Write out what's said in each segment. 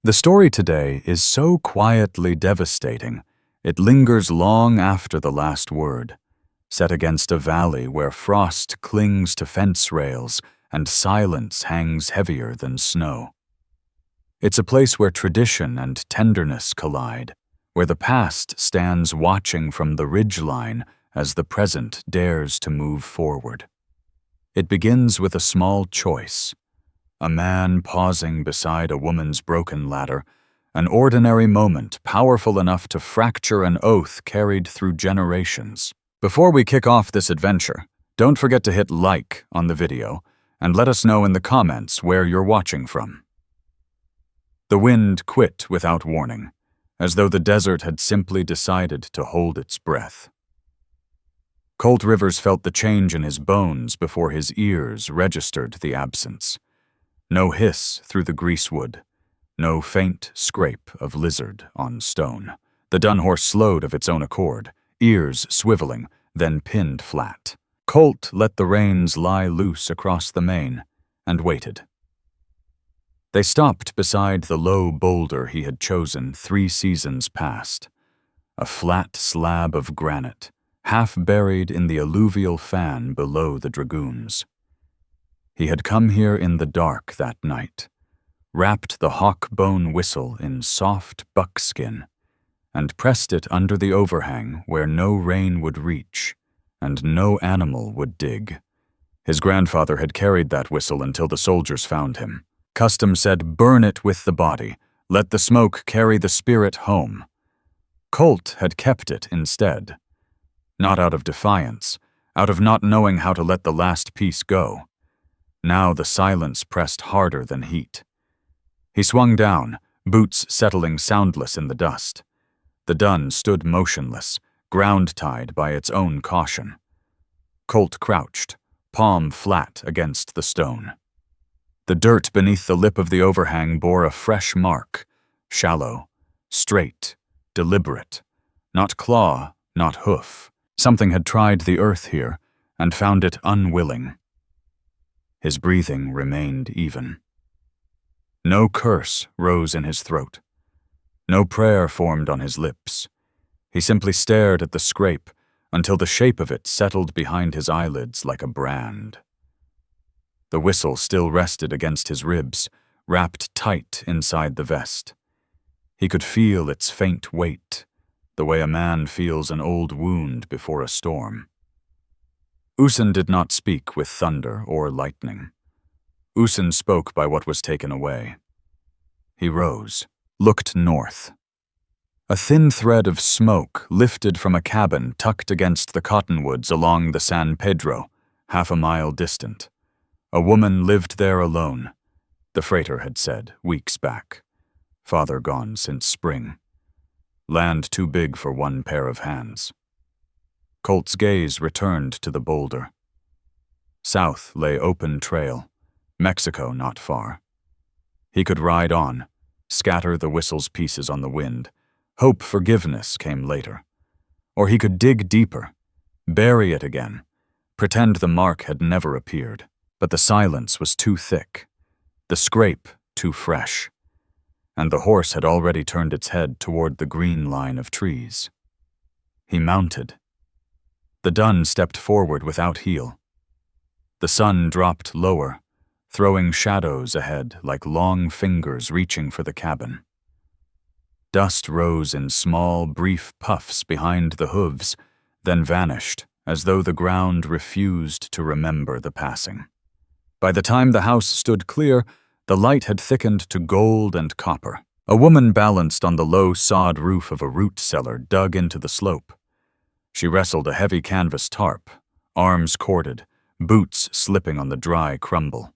The story today is so quietly devastating, it lingers long after the last word, set against a valley where frost clings to fence rails and silence hangs heavier than snow. It's a place where tradition and tenderness collide, where the past stands watching from the ridgeline as the present dares to move forward. It begins with a small choice. A man pausing beside a woman's broken ladder, an ordinary moment powerful enough to fracture an oath carried through generations. Before we kick off this adventure, don't forget to hit like on the video and let us know in the comments where you're watching from. The wind quit without warning, as though the desert had simply decided to hold its breath. Colt Rivers felt the change in his bones before his ears registered the absence. No hiss through the greasewood, no faint scrape of lizard on stone. The dun horse slowed of its own accord, ears swiveling, then pinned flat. Colt let the reins lie loose across the mane and waited. They stopped beside the low boulder he had chosen 3 seasons past, a flat slab of granite, half buried in the alluvial fan below the dragoons. He had come here in the dark that night, wrapped the hawk-bone whistle in soft buckskin, and pressed it under the overhang where no rain would reach and no animal would dig. His grandfather had carried that whistle until the soldiers found him. Custom said, "Burn it with the body. Let the smoke carry the spirit home." Colt had kept it instead. Not out of defiance, out of not knowing how to let the last piece go. Now the silence pressed harder than heat. He swung down, boots settling soundless in the dust. The dun stood motionless, ground-tied by its own caution. Colt crouched, palm flat against the stone. The dirt beneath the lip of the overhang bore a fresh mark, shallow, straight, deliberate, not claw, not hoof. Something had tried the earth here and found it unwilling. His breathing remained even. No curse rose in his throat. No prayer formed on his lips. He simply stared at the scrape until the shape of it settled behind his eyelids like a brand. The whistle still rested against his ribs, wrapped tight inside the vest. He could feel its faint weight, the way a man feels an old wound before a storm. Usen did not speak with thunder or lightning. Usen spoke by what was taken away. He rose, looked north. A thin thread of smoke lifted from a cabin tucked against the cottonwoods along the San Pedro, half a mile distant. A woman lived there alone, the freighter had said weeks back. Father gone since spring. Land too big for one pair of hands. Colt's gaze returned to the boulder. South lay open trail, Mexico not far. He could ride on, scatter the whistle's pieces on the wind, hope forgiveness came later. Or he could dig deeper, bury it again, pretend the mark had never appeared. But the silence was too thick, the scrape too fresh, and the horse had already turned its head toward the green line of trees. He mounted. The dun stepped forward without heel. The sun dropped lower, throwing shadows ahead like long fingers reaching for the cabin. Dust rose in small, brief puffs behind the hooves, then vanished as though the ground refused to remember the passing. By the time the house stood clear, the light had thickened to gold and copper. A woman balanced on the low sod roof of a root cellar dug into the slope. She wrestled a heavy canvas tarp, arms corded, boots slipping on the dry crumble.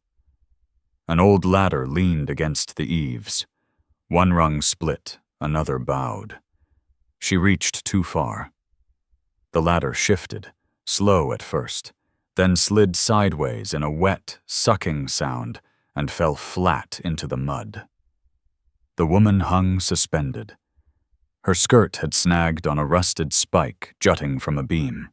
An old ladder leaned against the eaves. One rung split, another bowed. She reached too far. The ladder shifted, slow at first, then slid sideways in a wet, sucking sound and fell flat into the mud. The woman hung suspended. Her skirt had snagged on a rusted spike jutting from a beam.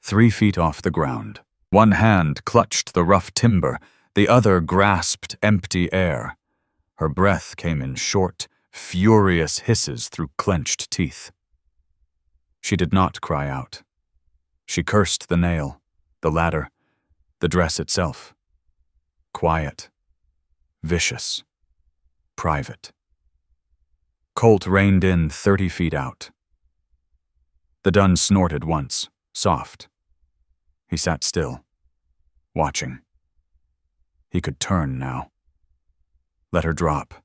3 feet off the ground, one hand clutched the rough timber, the other grasped empty air. Her breath came in short, furious hisses through clenched teeth. She did not cry out. She cursed the nail, the ladder, the dress itself. Quiet, vicious, private. Colt reined in 30 feet out. The dun snorted once, soft. He sat still, watching. He could turn now. Let her drop.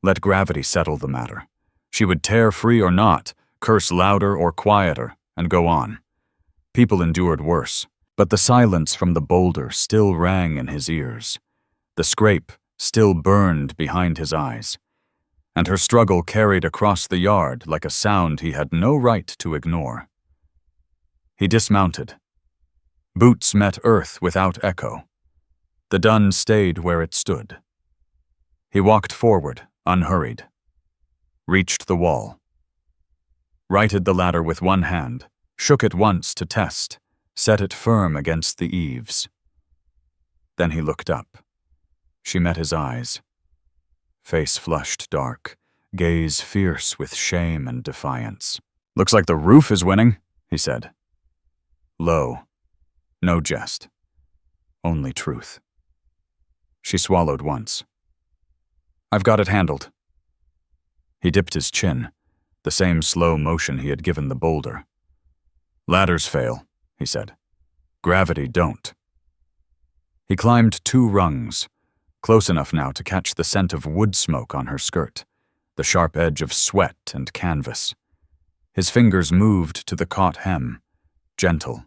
Let gravity settle the matter. She would tear free or not, curse louder or quieter, and go on. People endured worse, but the silence from the boulder still rang in his ears. The scrape still burned behind his eyes. And her struggle carried across the yard like a sound he had no right to ignore. He dismounted. Boots met earth without echo. The dun stayed where it stood. He walked forward, unhurried. Reached the wall. Righted the ladder with one hand, shook it once to test, set it firm against the eaves. Then he looked up. She met his eyes. Face flushed dark, gaze fierce with shame and defiance. "Looks like the roof is winning," he said. Low. No jest. Only truth. She swallowed once. "I've got it handled." He dipped his chin, the same slow motion he had given the boulder. "Ladders fail," he said. "Gravity don't." He climbed 2 rungs, close enough now to catch the scent of wood smoke on her skirt, the sharp edge of sweat and canvas. His fingers moved to the caught hem, gentle,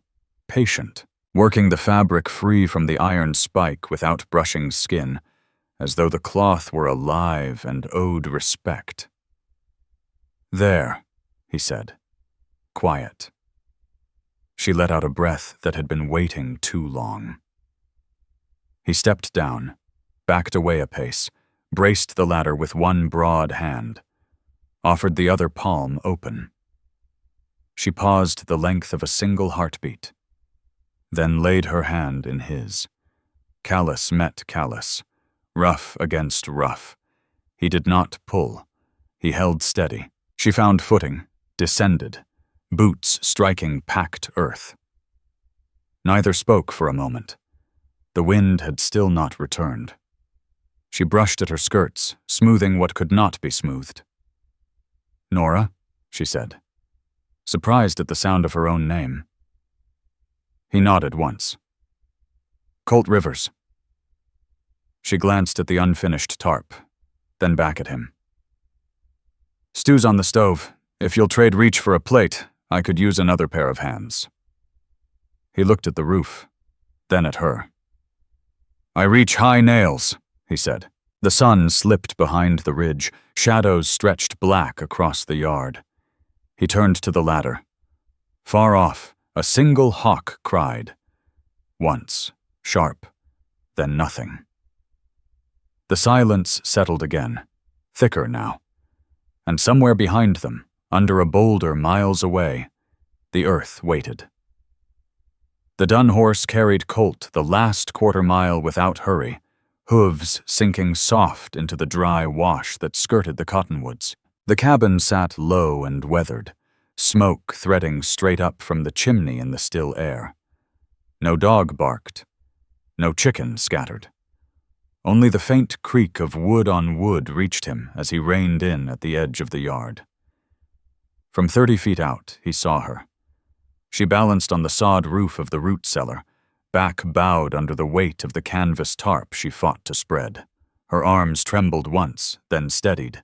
patient, working the fabric free from the iron spike without brushing skin, as though the cloth were alive and owed respect. "There," he said, quiet. She let out a breath that had been waiting too long. He stepped down, backed away a pace, braced the ladder with one broad hand, offered the other palm open. She paused the length of a single heartbeat, then laid her hand in his. Callus met callus, rough against rough. He did not pull. He held steady. She found footing, descended, boots striking packed earth. Neither spoke for a moment. The wind had still not returned. She brushed at her skirts, smoothing what could not be smoothed. "Nora," she said, surprised at the sound of her own name. He nodded once. "Colt Rivers." She glanced at the unfinished tarp, then back at him. "Stew's on the stove. If you'll trade reach for a plate, I could use another pair of hands." He looked at the roof, then at her. "I reach high nails," he said. The sun slipped behind the ridge, shadows stretched black across the yard. He turned to the ladder. Far off, a single hawk cried. Once, sharp, then nothing. The silence settled again, thicker now. And somewhere behind them, under a boulder miles away, the earth waited. The dun horse carried Colt the last quarter-mile without hurry, hooves sinking soft into the dry wash that skirted the cottonwoods. The cabin sat low and weathered, smoke threading straight up from the chimney in the still air. No dog barked, no chicken scattered. Only the faint creak of wood on wood reached him as he reined in at the edge of the yard. From 30 feet out, he saw her. She balanced on the sod roof of the root cellar, back bowed under the weight of the canvas tarp she fought to spread. Her arms trembled once, then steadied.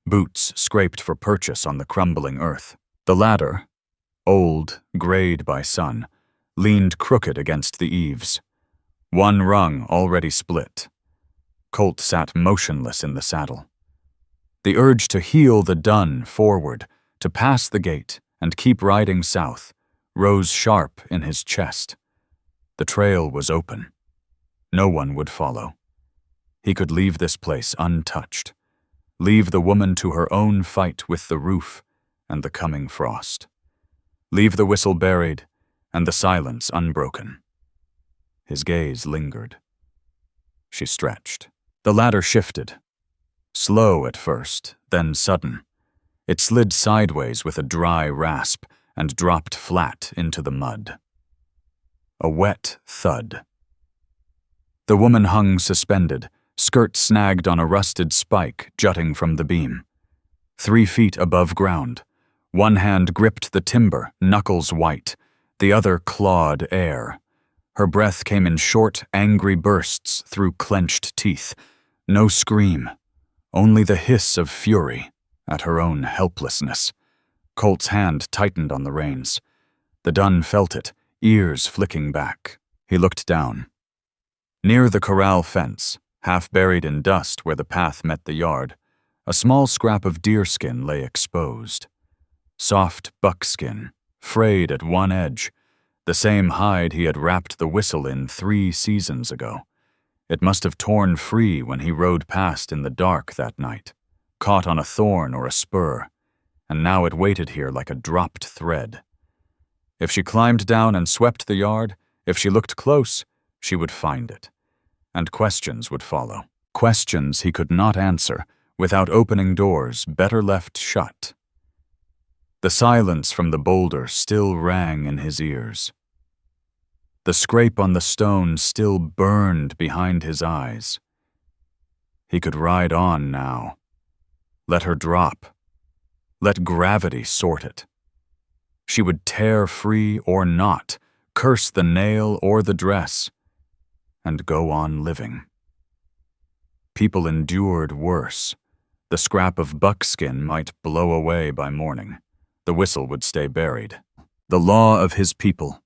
Boots scraped for purchase on the crumbling earth. The ladder, old, grayed by sun, leaned crooked against the eaves. One rung already split. Colt sat motionless in the saddle. The urge to heel the dun forward, to pass the gate and keep riding south, rose sharp in his chest. The trail was open. No one would follow. He could leave this place untouched. Leave the woman to her own fight with the roof and the coming frost. Leave the whistle buried and the silence unbroken. His gaze lingered. She stretched. The ladder shifted. Slow at first, then sudden. It slid sideways with a dry rasp and dropped flat into the mud. A wet thud. The woman hung suspended, skirt snagged on a rusted spike jutting from the beam. 3 feet above ground. One hand gripped the timber, knuckles white. The other clawed air. Her breath came in short, angry bursts through clenched teeth. No scream, only the hiss of fury at her own helplessness. Colt's hand tightened on the reins. The dun felt it, ears flicking back. He looked down. Near the corral fence, half buried in dust where the path met the yard, a small scrap of deerskin lay exposed. Soft buckskin, frayed at one edge, the same hide he had wrapped the whistle in 3 seasons ago. It must have torn free when he rode past in the dark that night, caught on a thorn or a spur, and now it waited here like a dropped thread. If she climbed down and swept the yard, if she looked close, she would find it. And questions would follow. Questions he could not answer without opening doors better left shut. The silence from the boulder still rang in his ears. The scrape on the stone still burned behind his eyes. He could ride on now. Let her drop. Let gravity sort it. She would tear free or not, curse the nail or the dress, and go on living. People endured worse. The scrap of buckskin might blow away by morning. The whistle would stay buried. The law of his people.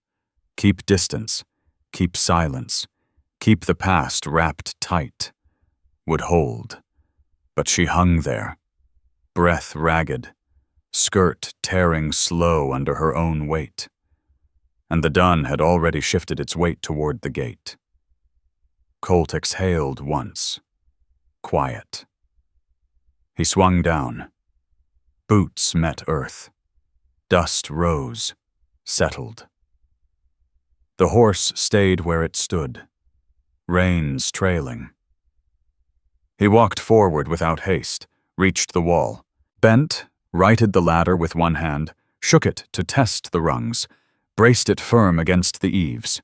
Keep distance, keep silence, keep the past wrapped tight, would hold. But she hung there, breath ragged, skirt tearing slow under her own weight. And the dun had already shifted its weight toward the gate. Colt exhaled once. Quiet. He swung down. Boots met earth. Dust rose, settled. The horse stayed where it stood, reins trailing. He walked forward without haste, reached the wall, bent, righted the ladder with one hand, shook it to test the rungs, braced it firm against the eaves.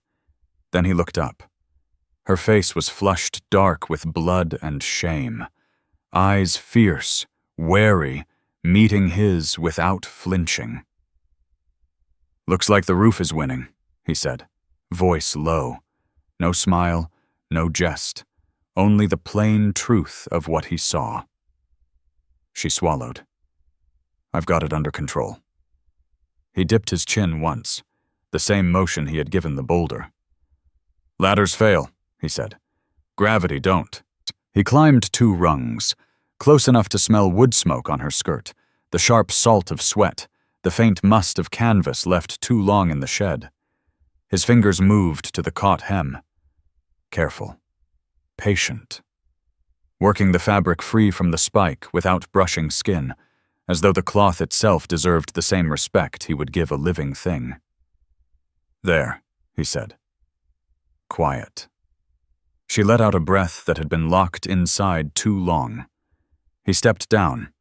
Then he looked up. Her face was flushed dark with blood and shame, eyes fierce, wary, meeting his without flinching. "Looks like the roof is winning," he said, voice low. No smile, no jest, only the plain truth of what he saw. She swallowed. "I've got it under control." He dipped his chin once, the same motion he had given the boulder. "Ladders fail," he said. "Gravity don't." He climbed 2 rungs, close enough to smell wood smoke on her skirt, the sharp salt of sweat, the faint must of canvas left too long in the shed. His fingers moved to the caught hem. Careful. Patient. Working the fabric free from the spike without brushing skin, as though the cloth itself deserved the same respect he would give a living thing. "There," he said. Quiet. She let out a breath that had been locked inside too long. He stepped down,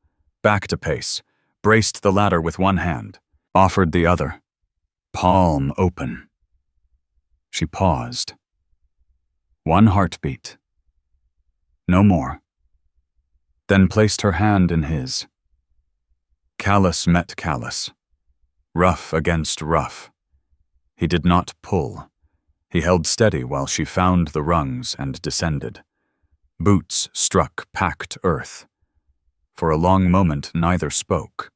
backed a pace, braced the ladder with one hand, offered the other, palm open. She paused. 1 heartbeat. No more. Then placed her hand in his. Callus met callus. Rough against rough. He did not pull. He held steady while she found the rungs and descended. Boots struck packed earth. For a long moment neither spoke.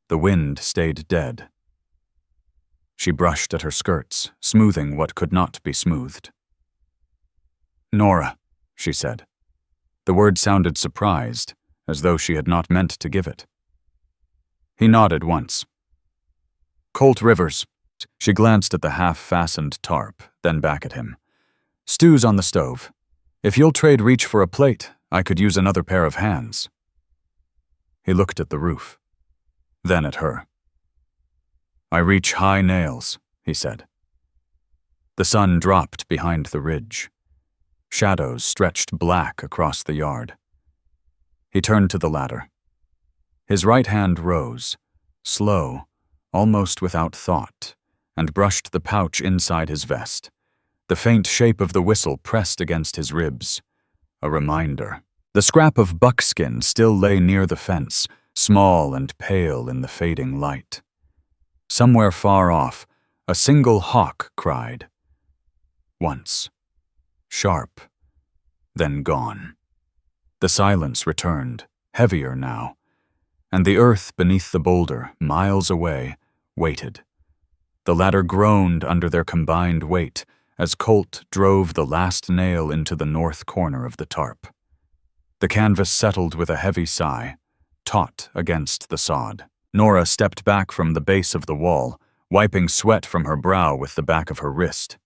The wind stayed dead. She brushed at her skirts, smoothing what could not be smoothed. "Nora," she said. The word sounded surprised, as though she had not meant to give it. He nodded once. "Colt Rivers." She glanced at the half-fastened tarp, then back at him. "Stew's on the stove. If you'll trade reach for a plate, I could use another pair of hands." He looked at the roof, then at her. "I reach high nails," he said. The sun dropped behind the ridge. Shadows stretched black across the yard. He turned to the ladder. His right hand rose, slow, almost without thought, and brushed the pouch inside his vest. The faint shape of the whistle pressed against his ribs. A reminder. The scrap of buckskin still lay near the fence, small and pale in the fading light. Somewhere far off, a single hawk cried. Once. Sharp. Then gone. The silence returned, heavier now, and the earth beneath the boulder, miles away, waited. The ladder groaned under their combined weight as Colt drove the last nail into the north corner of the tarp. The canvas settled with a heavy sigh, taut against the sod. Nora stepped back from the base of the wall, wiping sweat from her brow with the back of her wrist.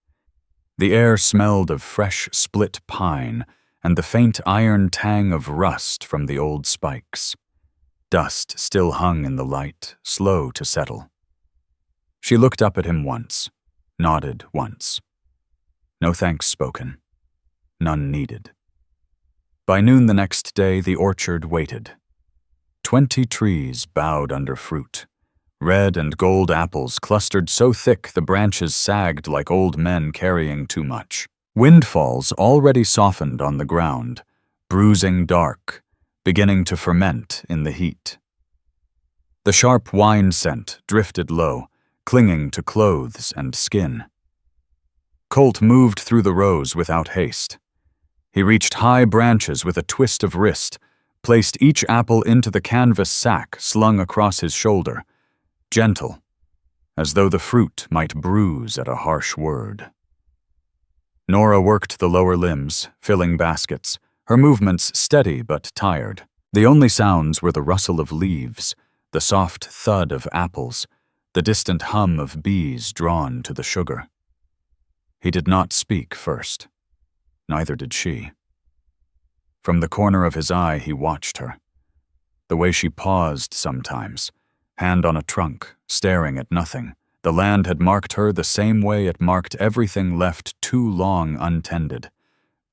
The air smelled of fresh split pine and the faint iron tang of rust from the old spikes. Dust still hung in the light, slow to settle. She looked up at him once, nodded once. No thanks spoken. None needed. By noon the next day, the orchard waited. 20 trees bowed under fruit. Red and gold apples clustered so thick the branches sagged like old men carrying too much. Windfalls already softened on the ground, bruising dark, beginning to ferment in the heat. The sharp wine scent drifted low, clinging to clothes and skin. Colt moved through the rows without haste. He reached high branches with a twist of wrist, placed each apple into the canvas sack slung across his shoulder, gentle, as though the fruit might bruise at a harsh word. Nora worked the lower limbs, filling baskets, her movements steady but tired. The only sounds were the rustle of leaves, the soft thud of apples, the distant hum of bees drawn to the sugar. He did not speak first. Neither did she. From the corner of his eye he watched her. The way she paused sometimes, hand on a trunk, staring at nothing. The land had marked her the same way it marked everything left too long untended.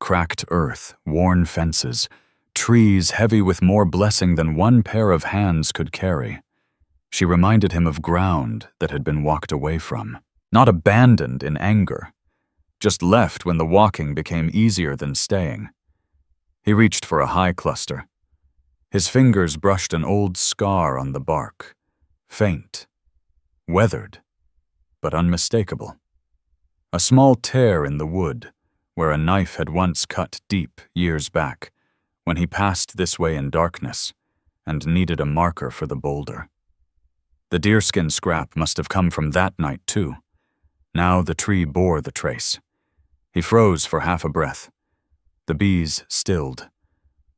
Cracked earth, worn fences, trees heavy with more blessing than one pair of hands could carry. She reminded him of ground that had been walked away from, not abandoned in anger, just left when the walking became easier than staying. He reached for a high cluster. His fingers brushed an old scar on the bark, faint, weathered, but unmistakable. A small tear in the wood, where a knife had once cut deep years back, when he passed this way in darkness and needed a marker for the boulder. The deerskin scrap must have come from that night too. Now the tree bore the trace. He froze for half a breath. The bees stilled.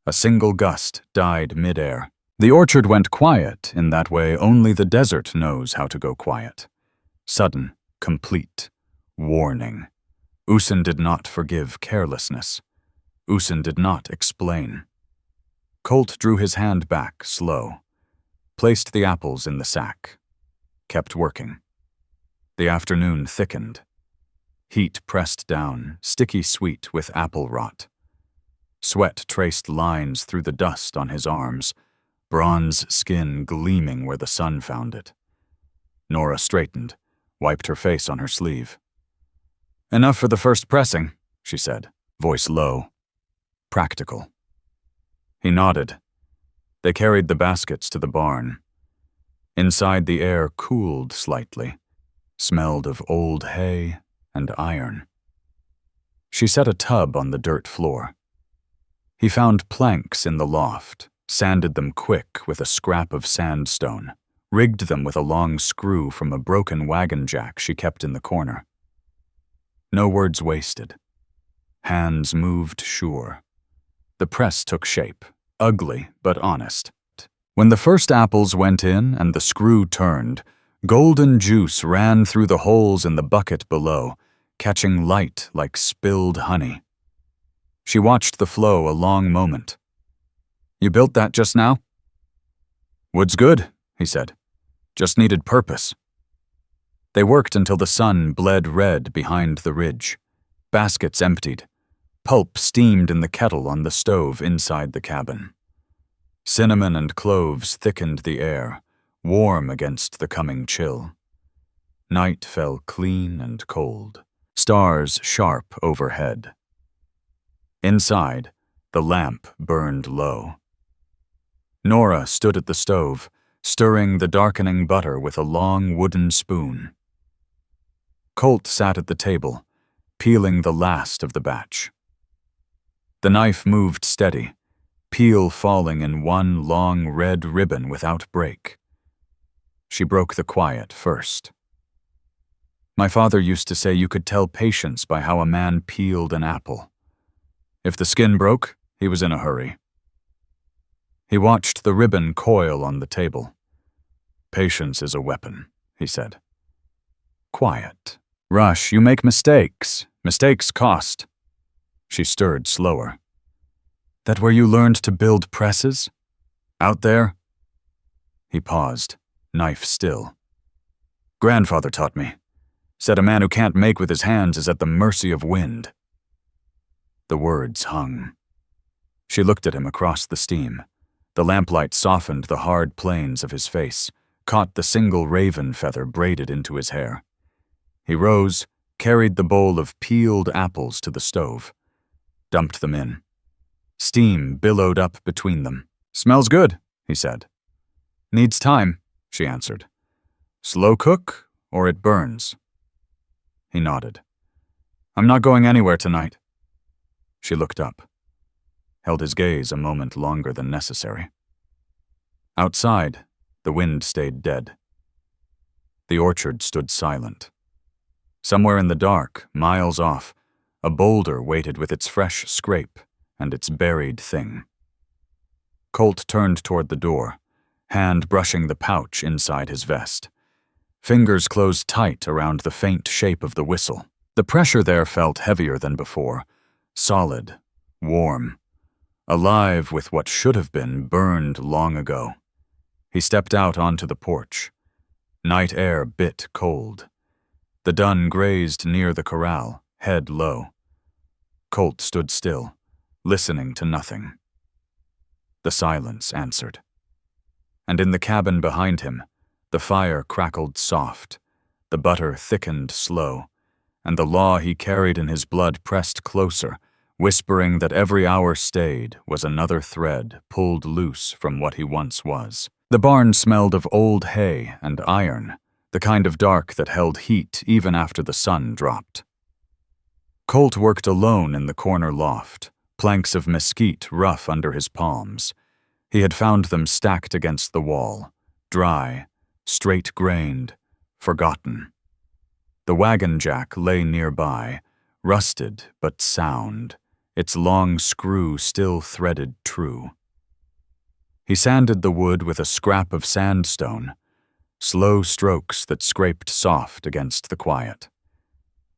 A single gust died mid-air. The orchard went quiet in that way only the desert knows how to go quiet. Sudden, complete, warning. Usen did not forgive carelessness. Usen did not explain. Colt drew his hand back, slow, placed the apples in the sack, kept working. The afternoon thickened. Heat pressed down, sticky sweet with apple rot. Sweat traced lines through the dust on his arms, bronze skin gleaming where the sun found it. Nora straightened, wiped her face on her sleeve. "Enough for the first pressing," she said, voice low. Practical. He nodded. They carried the baskets to the barn. Inside the air cooled slightly, smelled of old hay and iron. She set a tub on the dirt floor. He found planks in the loft, sanded them quick with a scrap of sandstone, rigged them with a long screw from a broken wagon jack she kept in the corner. No words wasted. Hands moved sure. The press took shape, ugly but honest. When the first apples went in and the screw turned, golden juice ran through the holes in the bucket below, catching light like spilled honey. She watched the flow a long moment. "You built that just now?" "Wood's good," he said. "Just needed purpose." They worked until the sun bled red behind the ridge. Baskets emptied. Pulp steamed in the kettle on the stove inside the cabin. Cinnamon and cloves thickened the air, warm against the coming chill. Night fell clean and cold, stars sharp overhead. Inside, the lamp burned low. Nora stood at the stove, stirring the darkening butter with a long wooden spoon. Colt sat at the table, peeling the last of the batch. The knife moved steady, peel falling in one long red ribbon without break. She broke the quiet first. My father used to say you could tell patience by how a man peeled an apple. If the skin broke, he was in a hurry. He watched the ribbon coil on the table. Patience is a weapon, he said. Quiet. Rush, you make mistakes. Mistakes cost. She stirred slower. That where you learned to build presses? Out there? He paused, knife still. Grandfather taught me. Said a man who can't make with his hands is at the mercy of wind. The words hung. She looked at him across the steam. The lamplight softened the hard planes of his face, caught the single raven feather braided into his hair. He rose, carried the bowl of peeled apples to the stove, dumped them in. Steam billowed up between them. Smells good, he said. Needs time, she answered. Slow cook, or it burns. He nodded. I'm not going anywhere tonight. She looked up, held his gaze a moment longer than necessary. Outside, the wind stayed dead. The orchard stood silent. Somewhere in the dark, miles off, a boulder waited with its fresh scrape and its buried thing. Colt turned toward the door, hand brushing the pouch inside his vest. Fingers closed tight around the faint shape of the whistle. The pressure there felt heavier than before, solid, warm, alive with what should have been burned long ago. He stepped out onto the porch. Night air bit cold. The dun grazed near the corral, head low. Colt stood still, listening to nothing. The silence answered. And in the cabin behind him, the fire crackled soft, the butter thickened slow, and the law he carried in his blood pressed closer, whispering that every hour stayed was another thread pulled loose from what he once was. The barn smelled of old hay and iron, the kind of dark that held heat even after the sun dropped. Colt worked alone in the corner loft, planks of mesquite rough under his palms. He had found them stacked against the wall, dry, straight-grained, forgotten. The wagon jack lay nearby, rusted but sound, its long screw still threaded true. He sanded the wood with a scrap of sandstone, slow strokes that scraped soft against the quiet.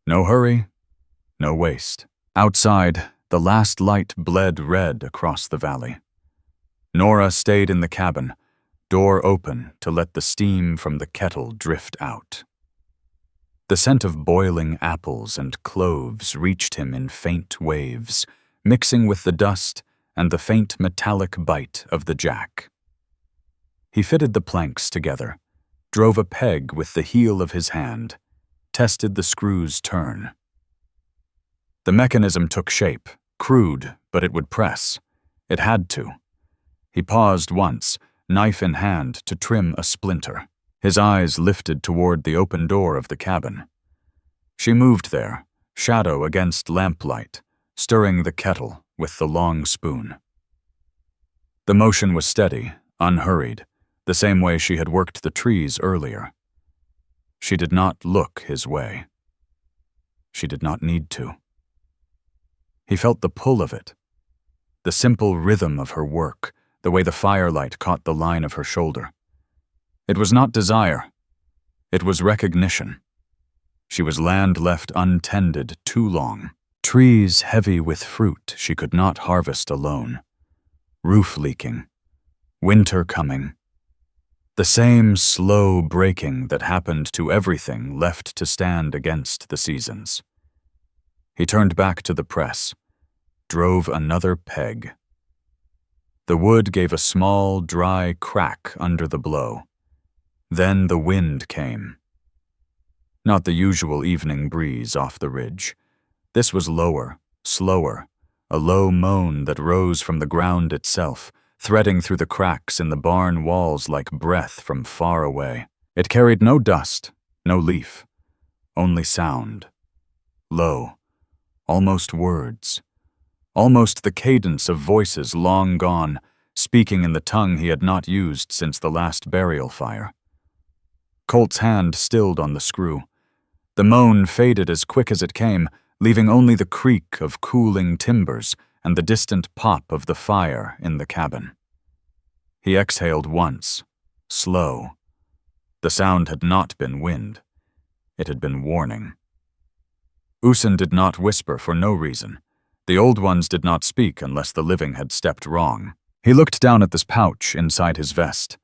No hurry, no waste. Outside, the last light bled red across the valley. Nora stayed in the cabin, door open to let the steam from the kettle drift out. The scent of boiling apples and cloves reached him in faint waves, mixing with the dust and the faint metallic bite of the jack. He fitted the planks together, drove a peg with the heel of his hand, tested the screw's turn. The mechanism took shape, crude, but it would press. It had to. He paused once, knife in hand, to trim a splinter. His eyes lifted toward the open door of the cabin. She moved there, shadow against lamplight, stirring the kettle with the long spoon. The motion was steady, unhurried, the same way she had worked the trees earlier. She did not look his way. She did not need to. He felt the pull of it, the simple rhythm of her work, the way the firelight caught the line of her shoulder. It was not desire. It was recognition. She was land left untended too long, trees heavy with fruit she could not harvest alone, roof leaking, winter coming, the same slow breaking that happened to everything left to stand against the seasons. He turned back to the press, drove another peg. The wood gave a small, dry crack under the blow. Then the wind came. Not the usual evening breeze off the ridge. This was lower, slower, a low moan that rose from the ground itself, threading through the cracks in the barn walls like breath from far away. It carried no dust, no leaf, only sound. Low, almost words. Almost the cadence of voices long gone, speaking in the tongue he had not used since the last burial fire. Colt's hand stilled on the screw. The moan faded as quick as it came, leaving only the creak of cooling timbers and the distant pop of the fire in the cabin. He exhaled once, slow. The sound had not been wind. It had been warning. Usen did not whisper for no reason. The old ones did not speak unless the living had stepped wrong. He looked down at this pouch inside his vest.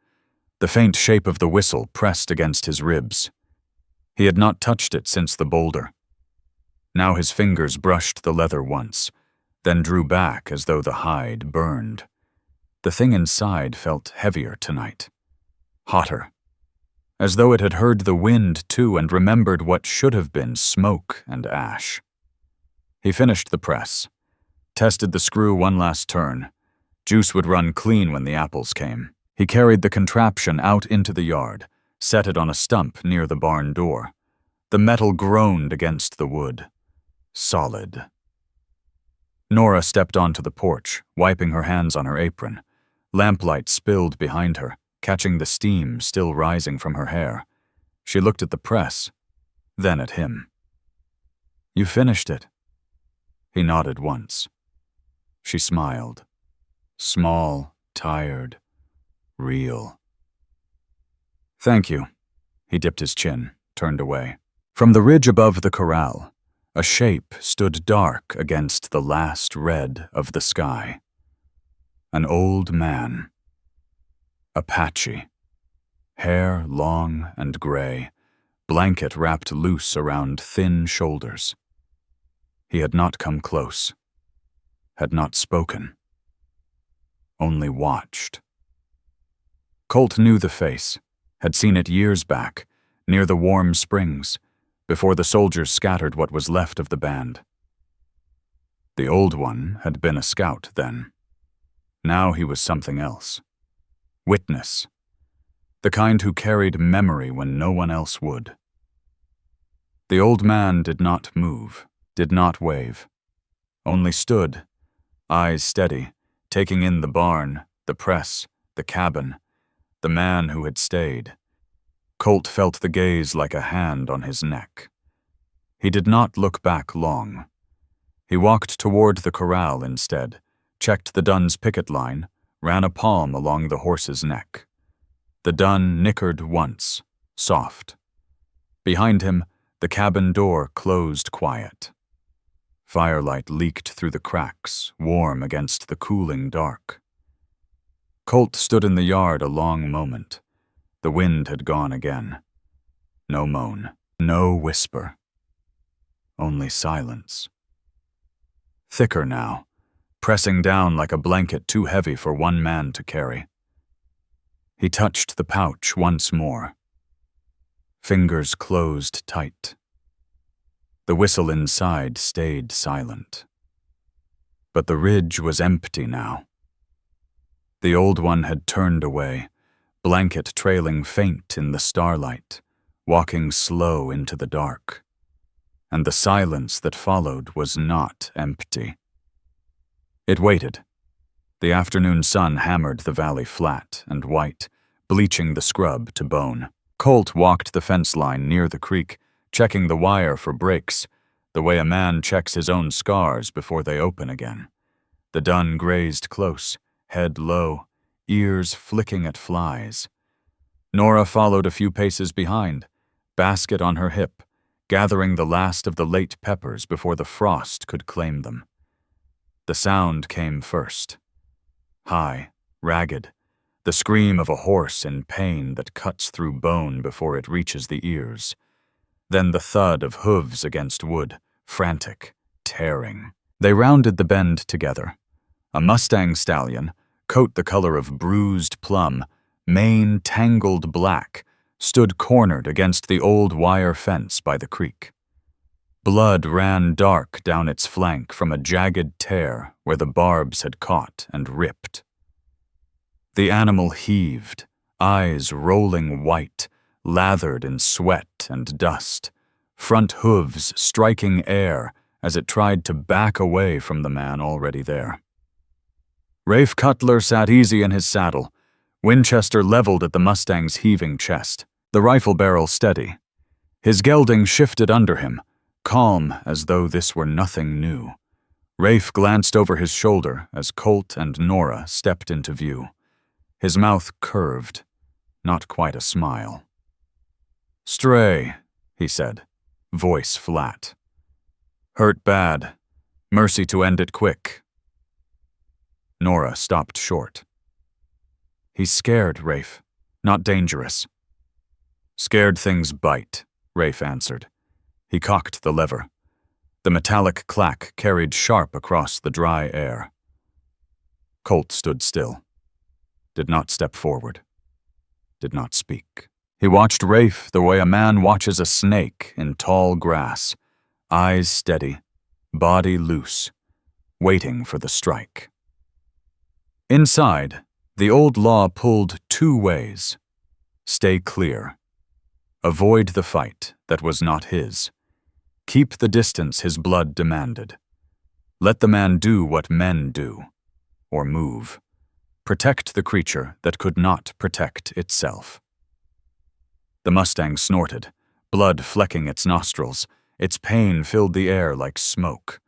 The faint shape of the whistle pressed against his ribs. He had not touched it since the boulder. Now his fingers brushed the leather once, then drew back as though the hide burned. The thing inside felt heavier tonight. Hotter. As though it had heard the wind too and remembered what should have been smoke and ash. He finished the press, tested the screw one last turn. Juice would run clean when the apples came. He carried the contraption out into the yard, set it on a stump near the barn door. The metal groaned against the wood. Solid. Nora stepped onto the porch, wiping her hands on her apron. Lamplight spilled behind her, catching the steam still rising from her hair. She looked at the press, then at him. "You finished it." He nodded once. She smiled. Small, tired, real. "Thank you." He dipped his chin, turned away. From the ridge above the corral, a shape stood dark against the last red of the sky. An old man. Apache. Hair long and gray, blanket wrapped loose around thin shoulders. He had not come close, had not spoken, only watched. Colt knew the face, had seen it years back, near the warm springs, before the soldiers scattered what was left of the band. The old one had been a scout then. Now he was something else. Witness. The kind who carried memory when no one else would. The old man did not move, did not wave, only stood, eyes steady, taking in the barn, the press, the cabin, the man who had stayed. Colt felt the gaze like a hand on his neck. He did not look back long. He walked toward the corral instead, checked the dun's picket line, ran a palm along the horse's neck. The dun nickered once, soft. Behind him, the cabin door closed quiet. Firelight leaked through the cracks, warm against the cooling dark. Colt stood in the yard a long moment. The wind had gone again. No moan, no whisper. Only silence. Thicker now, pressing down like a blanket too heavy for one man to carry. He touched the pouch once more. Fingers closed tight. The whistle inside stayed silent. But the ridge was empty now. The old one had turned away, blanket trailing faint in the starlight, walking slow into the dark. And the silence that followed was not empty. It waited. The afternoon sun hammered the valley flat and white, bleaching the scrub to bone. Colt walked the fence line near the creek, checking the wire for breaks, the way a man checks his own scars before they open again. The dun grazed close, head low, ears flicking at flies. Nora followed a few paces behind, basket on her hip, gathering the last of the late peppers before the frost could claim them. The sound came first. High, ragged, the scream of a horse in pain that cuts through bone before it reaches the ears. Then the thud of hooves against wood, frantic, tearing. They rounded the bend together. A mustang stallion, coat the color of bruised plum, mane tangled black, stood cornered against the old wire fence by the creek. Blood ran dark down its flank from a jagged tear where the barbs had caught and ripped. The animal heaved, eyes rolling white, lathered in sweat and dust, front hooves striking air as it tried to back away from the man already there. Rafe Cutler sat easy in his saddle, Winchester leveled at the mustang's heaving chest, the rifle barrel steady. His gelding shifted under him, calm as though this were nothing new. Rafe glanced over his shoulder as Colt and Nora stepped into view. His mouth curved, not quite a smile. "Stray," he said, voice flat. "Hurt bad. Mercy to end it quick." Nora stopped short. "He's scared, Rafe. Not dangerous." "Scared things bite," Rafe answered. He cocked the lever. The metallic clack carried sharp across the dry air. Colt stood still. Did not step forward. Did not speak. He watched Rafe the way a man watches a snake in tall grass, eyes steady, body loose, waiting for the strike. Inside, the old law pulled two ways. Stay clear. Avoid the fight that was not his. Keep the distance his blood demanded. Let the man do what men do, or move. Protect the creature that could not protect itself. The mustang snorted, blood flecking its nostrils. Its pain filled the air like smoke.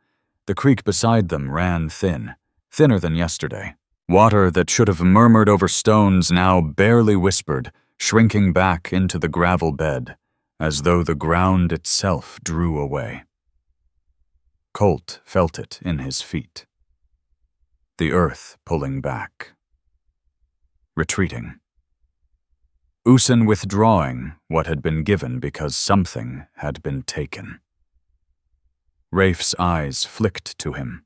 The creek beside them ran thin, thinner than yesterday. Water that should have murmured over stones now barely whispered, shrinking back into the gravel bed, as though the ground itself drew away. Colt felt it in his feet. The earth pulling back. Retreating. Usan withdrawing what had been given because something had been taken. Rafe's eyes flicked to him,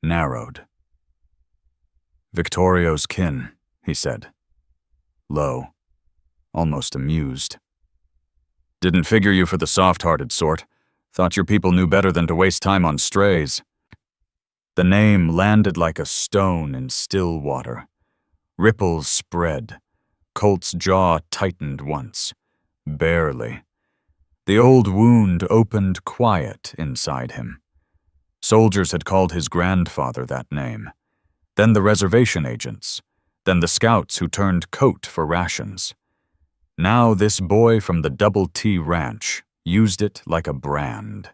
narrowed. "Victorio's kin," he said, low, almost amused. "Didn't figure you for the soft-hearted sort. Thought your people knew better than to waste time on strays." The name landed like a stone in still water. Ripples spread. Colt's jaw tightened once, barely. The old wound opened quiet inside him. Soldiers had called his grandfather that name. Then the reservation agents. Then the scouts who turned coat for rations. Now this boy from the Double T Ranch used it like a brand.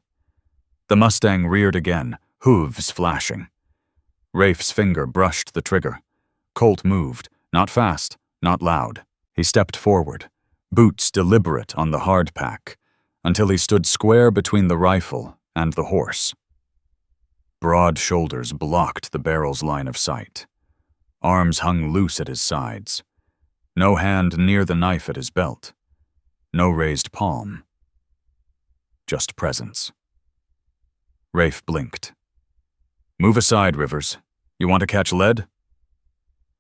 The mustang reared again, hooves flashing. Rafe's finger brushed the trigger. Colt moved, not fast, not loud. He stepped forward, boots deliberate on the hard pack, until he stood square between the rifle and the horse. Broad shoulders blocked the barrel's line of sight. Arms hung loose at his sides. No hand near the knife at his belt. No raised palm. Just presence. Rafe blinked. "Move aside, Rivers. You want to catch lead?"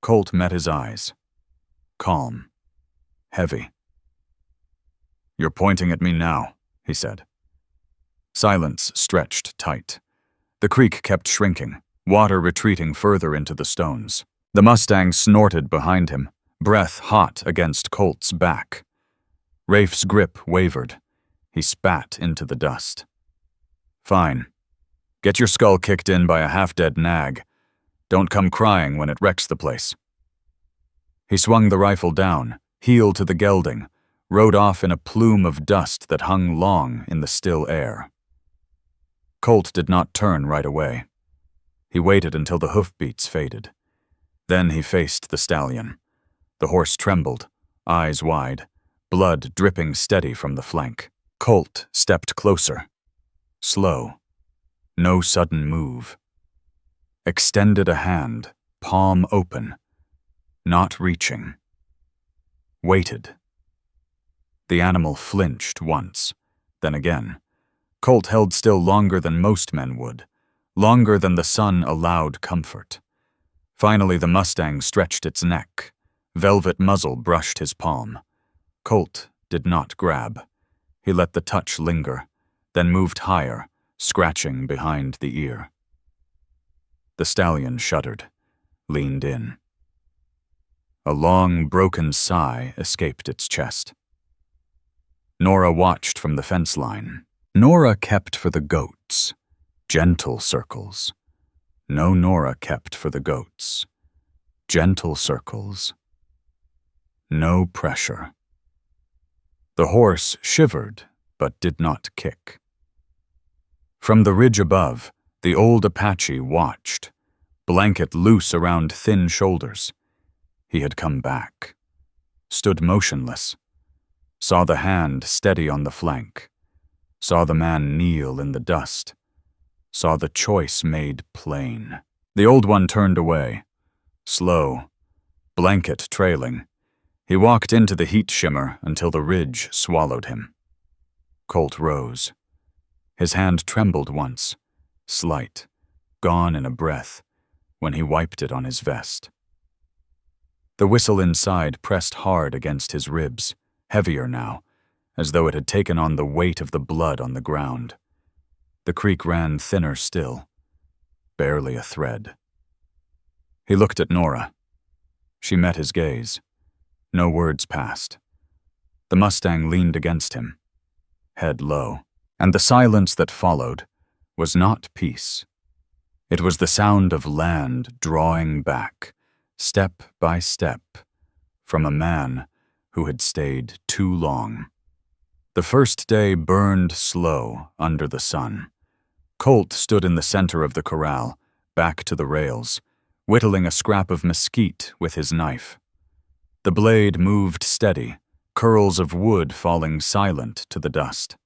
Colt met his eyes. Calm. Heavy. "You're pointing at me now," he said. Silence stretched tight. The creek kept shrinking, water retreating further into the stones. The mustang snorted behind him, breath hot against Colt's back. Rafe's grip wavered. He spat into the dust. "Fine. Get your skull kicked in by a half-dead nag. Don't come crying when it wrecks the place." He swung the rifle down, heel to the gelding, rode off in a plume of dust that hung long in the still air. Colt did not turn right away. He waited until the hoofbeats faded. Then he faced the stallion. The horse trembled, eyes wide, blood dripping steady from the flank. Colt stepped closer. Slow. No sudden move. Extended a hand, palm open. Not reaching. Waited. The animal flinched once, then again. Colt held still longer than most men would, longer than the sun allowed comfort. Finally, the mustang stretched its neck. Velvet muzzle brushed his palm. Colt did not grab. He let the touch linger, then moved higher, scratching behind the ear. The stallion shuddered, leaned in. A long, broken sigh escaped its chest. Nora watched from the fence line. Nora kept for the goats, gentle circles. No Nora kept for the goats, gentle circles. No pressure. The horse shivered, but did not kick. From the ridge above, the old Apache watched, blanket loose around thin shoulders. He had come back, stood motionless, saw the hand steady on the flank, saw the man kneel in the dust, saw the choice made plain. The old one turned away, slow, blanket trailing. He walked into the heat shimmer until the ridge swallowed him. Colt rose. His hand trembled once, slight, gone in a breath, when he wiped it on his vest. The whistle inside pressed hard against his ribs, heavier now, as though it had taken on the weight of the blood on the ground. The creek ran thinner still, barely a thread. He looked at Nora. She met his gaze. No words passed. The mustang leaned against him, head low, and the silence that followed was not peace. It was the sound of land drawing back, step by step, from a man who had stayed too long. The first day burned slow under the sun. Colt stood in the center of the corral, back to the rails, whittling a scrap of mesquite with his knife. The blade moved steady, curls of wood falling silent to the dust.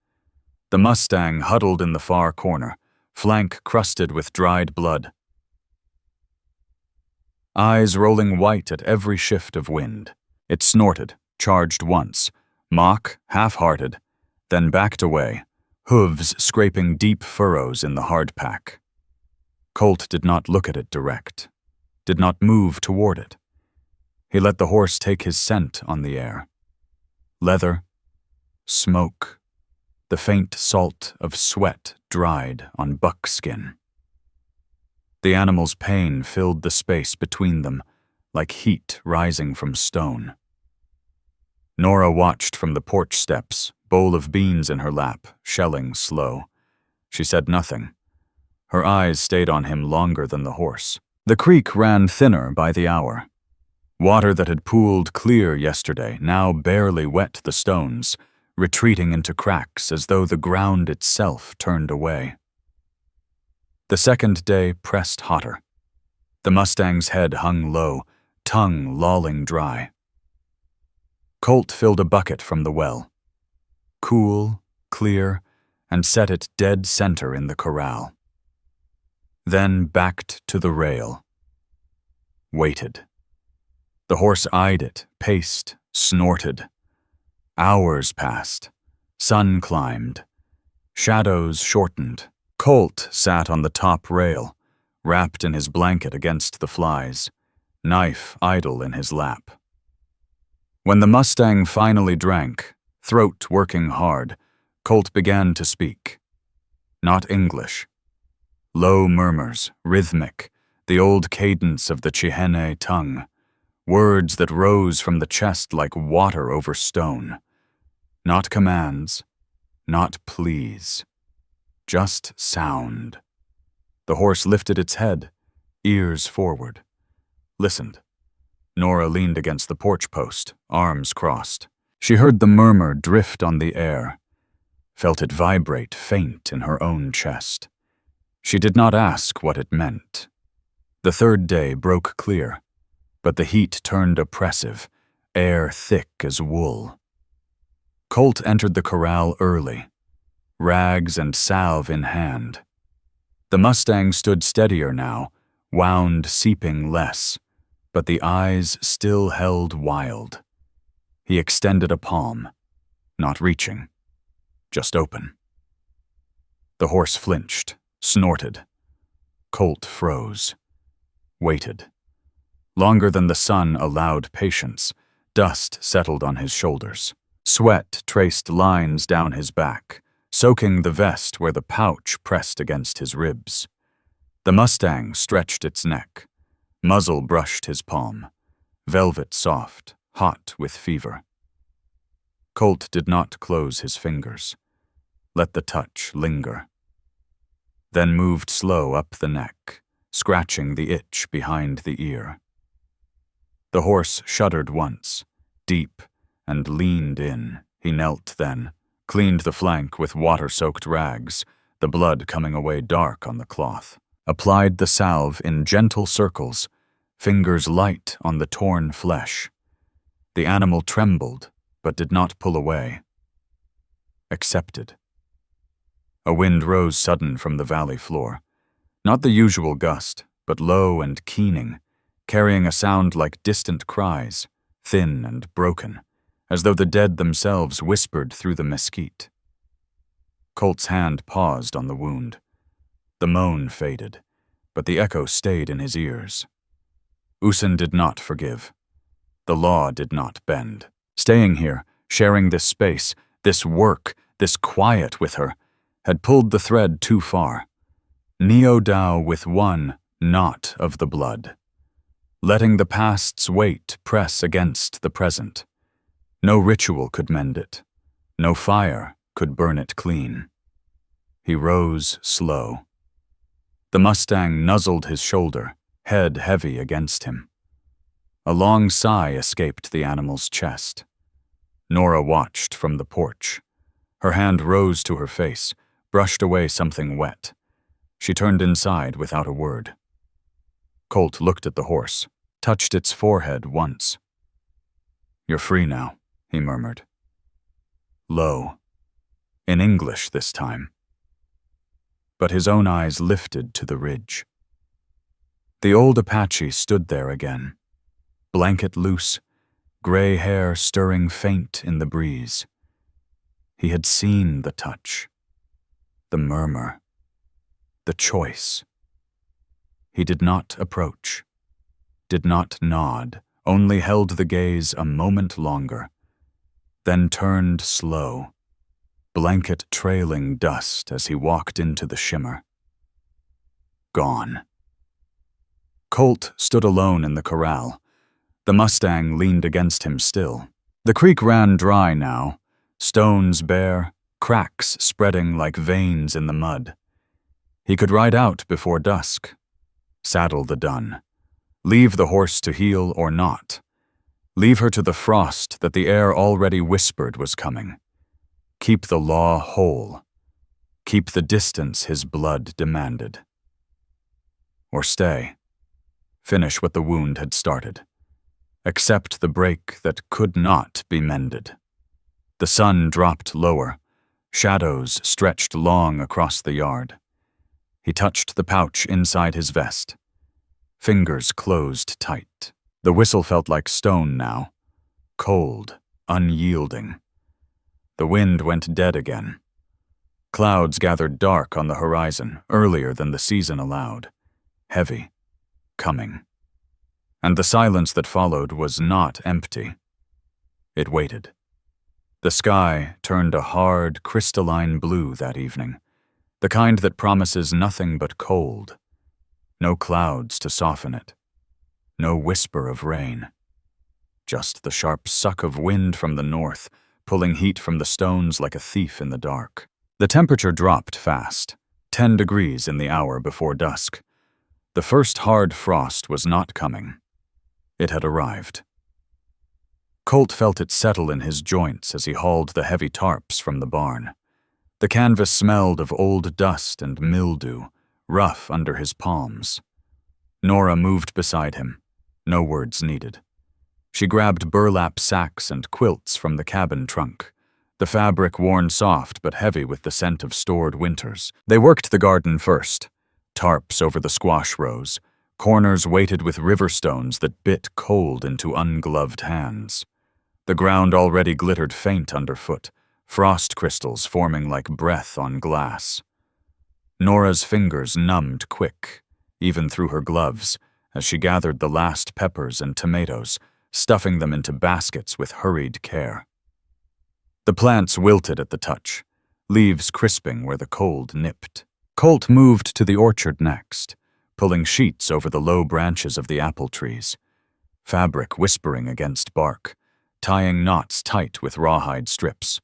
The mustang huddled in the far corner, flank crusted with dried blood. Eyes rolling white at every shift of wind. It snorted, charged once, mock, half-hearted, then backed away, hooves scraping deep furrows in the hardpack. Colt did not look at it direct, did not move toward it. He let the horse take his scent on the air. Leather, smoke, the faint salt of sweat dried on buckskin. The animal's pain filled the space between them, like heat rising from stone. Nora watched from the porch steps, bowl of beans in her lap, shelling slow. She said nothing. Her eyes stayed on him longer than the horse. The creek ran thinner by the hour. Water that had pooled clear yesterday now barely wet the stones, retreating into cracks as though the ground itself turned away. The second day pressed hotter. The mustang's head hung low, tongue lolling dry. Colt filled a bucket from the well. Cool, clear, and set it dead center in the corral. Then backed to the rail. Waited. The horse eyed it, paced, snorted. Hours passed. Sun climbed. Shadows shortened. Colt sat on the top rail, wrapped in his blanket against the flies, knife idle in his lap. When the mustang finally drank, throat working hard, Colt began to speak. Not English. Low murmurs, rhythmic, the old cadence of the Chihene tongue. Words that rose from the chest like water over stone. Not commands, not pleas. Just sound. The horse lifted its head, ears forward. Listened. Nora leaned against the porch post, arms crossed. She heard the murmur drift on the air, felt it vibrate faint in her own chest. She did not ask what it meant. The third day broke clear, but the heat turned oppressive, air thick as wool. Colt entered the corral early, rags and salve in hand. The mustang stood steadier now, wound seeping less, but the eyes still held wild. He extended a palm, not reaching, just open. The horse flinched, snorted. Colt froze, waited. Longer than the sun allowed patience, dust settled on his shoulders. Sweat traced lines down his back, soaking the vest where the pouch pressed against his ribs. The mustang stretched its neck. Muzzle brushed his palm. Velvet soft, hot with fever. Colt did not close his fingers. Let the touch linger. Then moved slow up the neck, scratching the itch behind the ear. The horse shuddered once, deep, and leaned in. He knelt then, cleaned the flank with water-soaked rags, the blood coming away dark on the cloth. Applied the salve in gentle circles, fingers light on the torn flesh. The animal trembled, but did not pull away. Accepted. A wind rose sudden from the valley floor. Not the usual gust, but low and keening, carrying a sound like distant cries, thin and broken, as though the dead themselves whispered through the mesquite. Colt's hand paused on the wound. The moan faded, but the echo stayed in his ears. Usen did not forgive. The law did not bend. Staying here, sharing this space, this work, this quiet with her, had pulled the thread too far. Neo-Dao with one knot of the blood. Letting the past's weight press against the present. No ritual could mend it. No fire could burn it clean. He rose slow. The mustang nuzzled his shoulder, head heavy against him. A long sigh escaped the animal's chest. Nora watched from the porch. Her hand rose to her face, brushed away something wet. She turned inside without a word. Colt looked at the horse, touched its forehead once. "You're free now," he murmured. Low. In English this time. But his own eyes lifted to the ridge. The old Apache stood there again, blanket loose, gray hair stirring faint in the breeze. He had seen the touch, the murmur, the choice. He did not approach, did not nod, only held the gaze a moment longer, then turned slow, blanket trailing dust as he walked into the shimmer. Gone. Colt stood alone in the corral. The mustang leaned against him still. The creek ran dry now, stones bare, cracks spreading like veins in the mud. He could ride out before dusk, saddle the dun, leave the horse to heal or not, leave her to the frost that the air already whispered was coming. Keep the law whole, keep the distance his blood demanded. Or stay, finish what the wound had started, accept the break that could not be mended. The sun dropped lower, shadows stretched long across the yard. He touched the pouch inside his vest. Fingers closed tight. The whistle felt like stone now, cold, unyielding. The wind went dead again. Clouds gathered dark on the horizon earlier than the season allowed, heavy, coming. And the silence that followed was not empty. It waited. The sky turned a hard, crystalline blue that evening, the kind that promises nothing but cold. No clouds to soften it. No whisper of rain. Just the sharp suck of wind from the north, pulling heat from the stones like a thief in the dark. The temperature dropped fast, 10 degrees in the hour before dusk. The first hard frost was not coming. It had arrived. Colt felt it settle in his joints as he hauled the heavy tarps from the barn. The canvas smelled of old dust and mildew, rough under his palms. Nora moved beside him, no words needed. She grabbed burlap sacks and quilts from the cabin trunk, the fabric worn soft but heavy with the scent of stored winters. They worked the garden first, tarps over the squash rows, corners weighted with river stones that bit cold into ungloved hands. The ground already glittered faint underfoot, frost crystals forming like breath on glass. Nora's fingers numbed quick, even through her gloves, as she gathered the last peppers and tomatoes, stuffing them into baskets with hurried care. The plants wilted at the touch, leaves crisping where the cold nipped. Colt moved to the orchard next, pulling sheets over the low branches of the apple trees, fabric whispering against bark, tying knots tight with rawhide strips.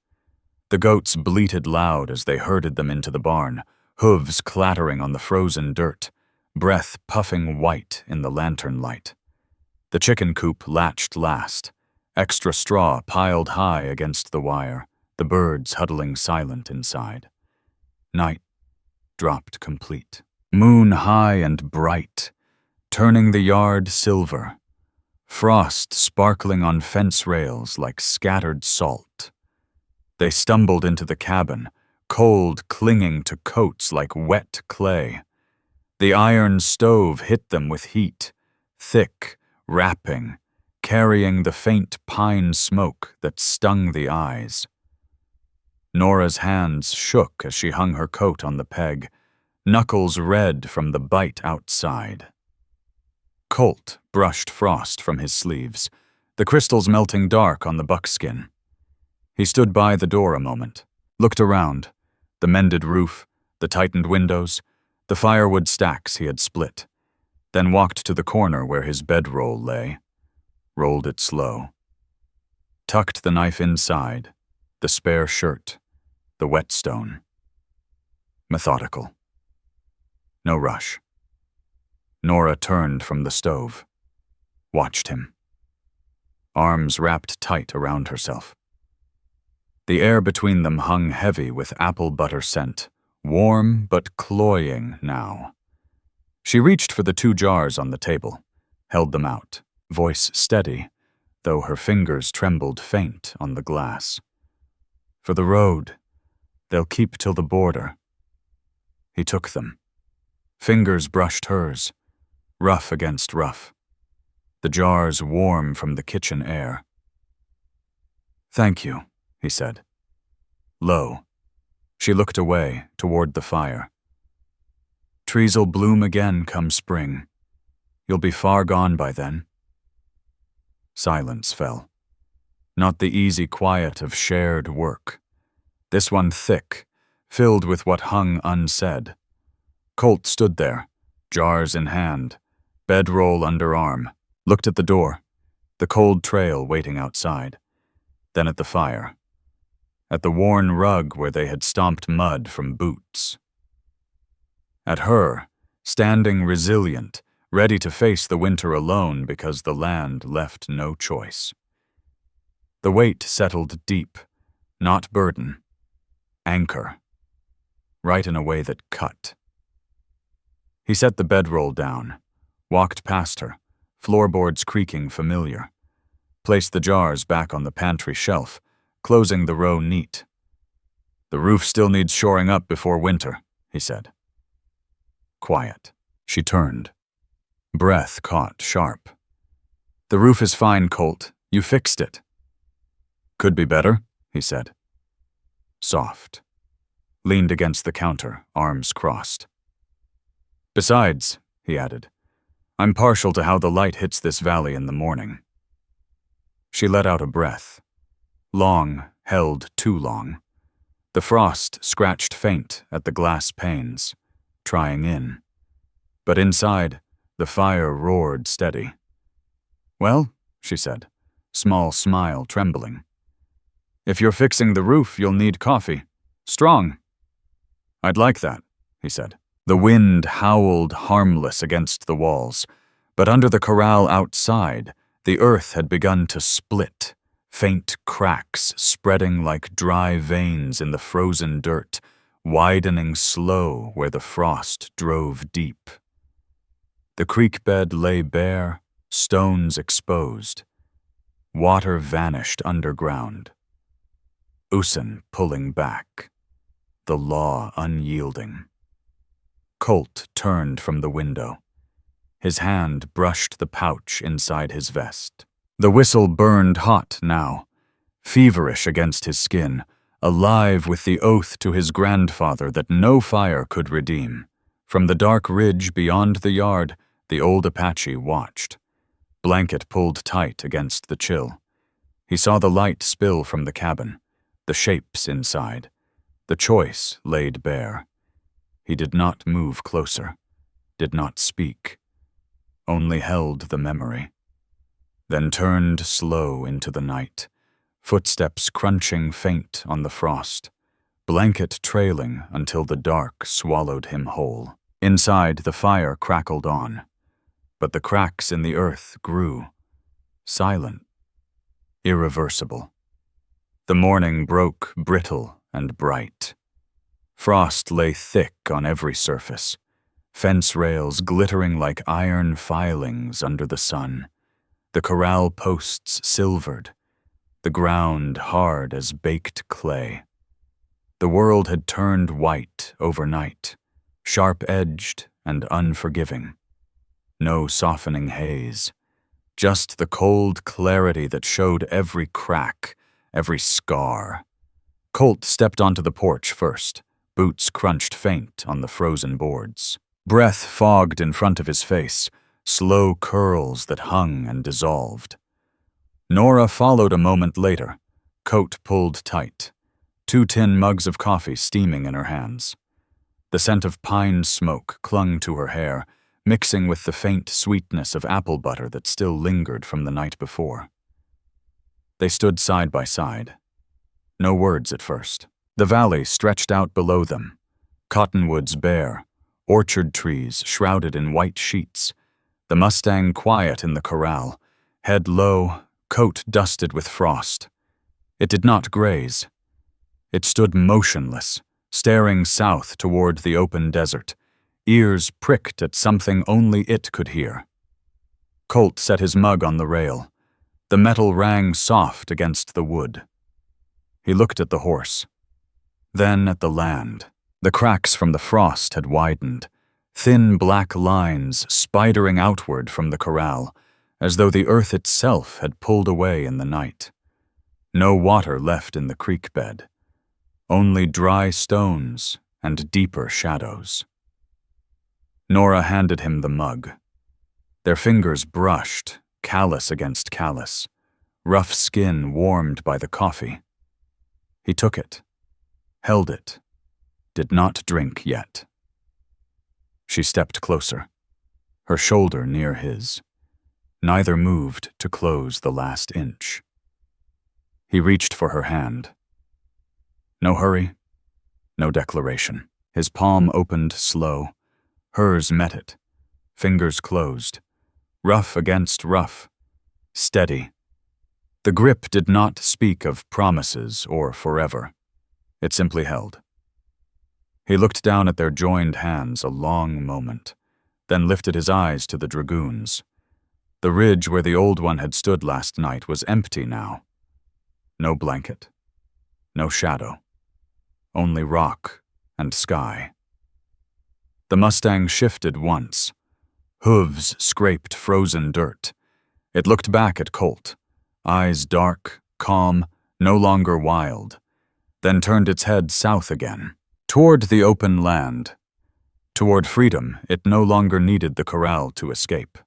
The goats bleated loud as they herded them into the barn, hooves clattering on the frozen dirt, breath puffing white in the lantern light. The chicken coop latched last, extra straw piled high against the wire, the birds huddling silent inside. Night dropped complete, moon high and bright, turning the yard silver, frost sparkling on fence rails like scattered salt. They stumbled into the cabin, cold clinging to coats like wet clay. The iron stove hit them with heat, thick, wrapping, carrying the faint pine smoke that stung the eyes. Nora's hands shook as she hung her coat on the peg, knuckles red from the bite outside. Colt brushed frost from his sleeves, the crystals melting dark on the buckskin. He stood by the door a moment, looked around, the mended roof, the tightened windows, the firewood stacks he had split, then walked to the corner where his bedroll lay, rolled it slow, tucked the knife inside, the spare shirt, the whetstone. Methodical. No rush. Nora turned from the stove, watched him, arms wrapped tight around herself. The air between them hung heavy with apple butter scent, warm but cloying now. She reached for the 2 jars on the table, held them out, voice steady, though her fingers trembled faint on the glass. For the road, they'll keep till the border. He took them. Fingers brushed hers, rough against rough. The jars warm from the kitchen air. "Thank you," he said. Low. She looked away, toward the fire. "Trees'll bloom again come spring. You'll be far gone by then." Silence fell. Not the easy quiet of shared work. This one thick, filled with what hung unsaid. Colt stood there, jars in hand, bedroll under arm, looked at the door, the cold trail waiting outside, then at the fire, at the worn rug where they had stomped mud from boots. At her, standing resilient, ready to face the winter alone because the land left no choice. The weight settled deep, not burden, anchor, right in a way that cut. He set the bedroll down, walked past her, floorboards creaking familiar, placed the jars back on the pantry shelf, closing the row neat. "The roof still needs shoring up before winter," he said. Quiet. She turned. Breath caught sharp. "The roof is fine, Colt. You fixed it." "Could be better," he said. Soft. Leaned against the counter, arms crossed. "Besides," he added, "I'm partial to how the light hits this valley in the morning." She let out a breath. Long, held too long. The frost scratched faint at the glass panes, trying in. But inside, the fire roared steady. "Well," she said, small smile trembling, "if you're fixing the roof, you'll need coffee. Strong." "I'd like that," he said. The wind howled harmless against the walls, but under the corral outside, the earth had begun to split, faint cracks spreading like dry veins in the frozen dirt, widening slow where the frost drove deep. The creek bed lay bare, stones exposed. Water vanished underground. Usan pulling back, the law unyielding. Colt turned from the window. His hand brushed the pouch inside his vest. The whistle burned hot now, feverish against his skin, alive with the oath to his grandfather that no fire could redeem. From the dark ridge beyond the yard, The old Apache watched, blanket pulled tight against the chill. He saw the light spill from the cabin, the shapes inside, the choice laid bare. He did not move closer, did not speak, only held the memory. Then turned slow into the night, footsteps crunching faint on the frost, blanket trailing until the dark swallowed him whole. Inside, the fire crackled on, but the cracks in the earth grew, silent, irreversible. The morning broke brittle and bright. Frost lay thick on every surface, fence rails glittering like iron filings under the sun, the corral posts silvered, the ground hard as baked clay. The world had turned white overnight, sharp-edged and unforgiving. No softening haze, just the cold clarity that showed every crack, every scar. Colt stepped onto the porch first, boots crunched faint on the frozen boards. Breath fogged in front of his face, slow curls that hung and dissolved. Nora followed a moment later, coat pulled tight, 2 tin mugs of coffee steaming in her hands. The scent of pine smoke clung to her hair, mixing with the faint sweetness of apple butter that still lingered from the night before. They stood side by side. No words at first. The valley stretched out below them, cottonwoods bare, orchard trees shrouded in white sheets, the mustang quiet in the corral, head low, coat dusted with frost. It did not graze. It stood motionless, staring south toward the open desert, ears pricked at something only it could hear. Colt set his mug on the rail. The metal rang soft against the wood. He looked at the horse, then at the land. The cracks from the frost had widened, thin black lines spidering outward from the corral, as though the earth itself had pulled away in the night. No water left in the creek bed, only dry stones and deeper shadows. Nora handed him the mug. Their fingers brushed, callus against callus, rough skin warmed by the coffee. He took it, held it, did not drink yet. She stepped closer, her shoulder near his. Neither moved to close the last inch. He reached for her hand. No hurry, no declaration. His palm opened slow. Hers met it, fingers closed, rough against rough, steady. The grip did not speak of promises or forever. It simply held. He looked down at their joined hands a long moment, then lifted his eyes to the dragoons. The ridge where the old one had stood last night was empty now. No blanket, no shadow, only rock and sky. The mustang shifted once. Hooves scraped frozen dirt. It looked back at Colt, eyes dark, calm, no longer wild, then turned its head south again, toward the open land. Toward freedom, it no longer needed the corral to escape.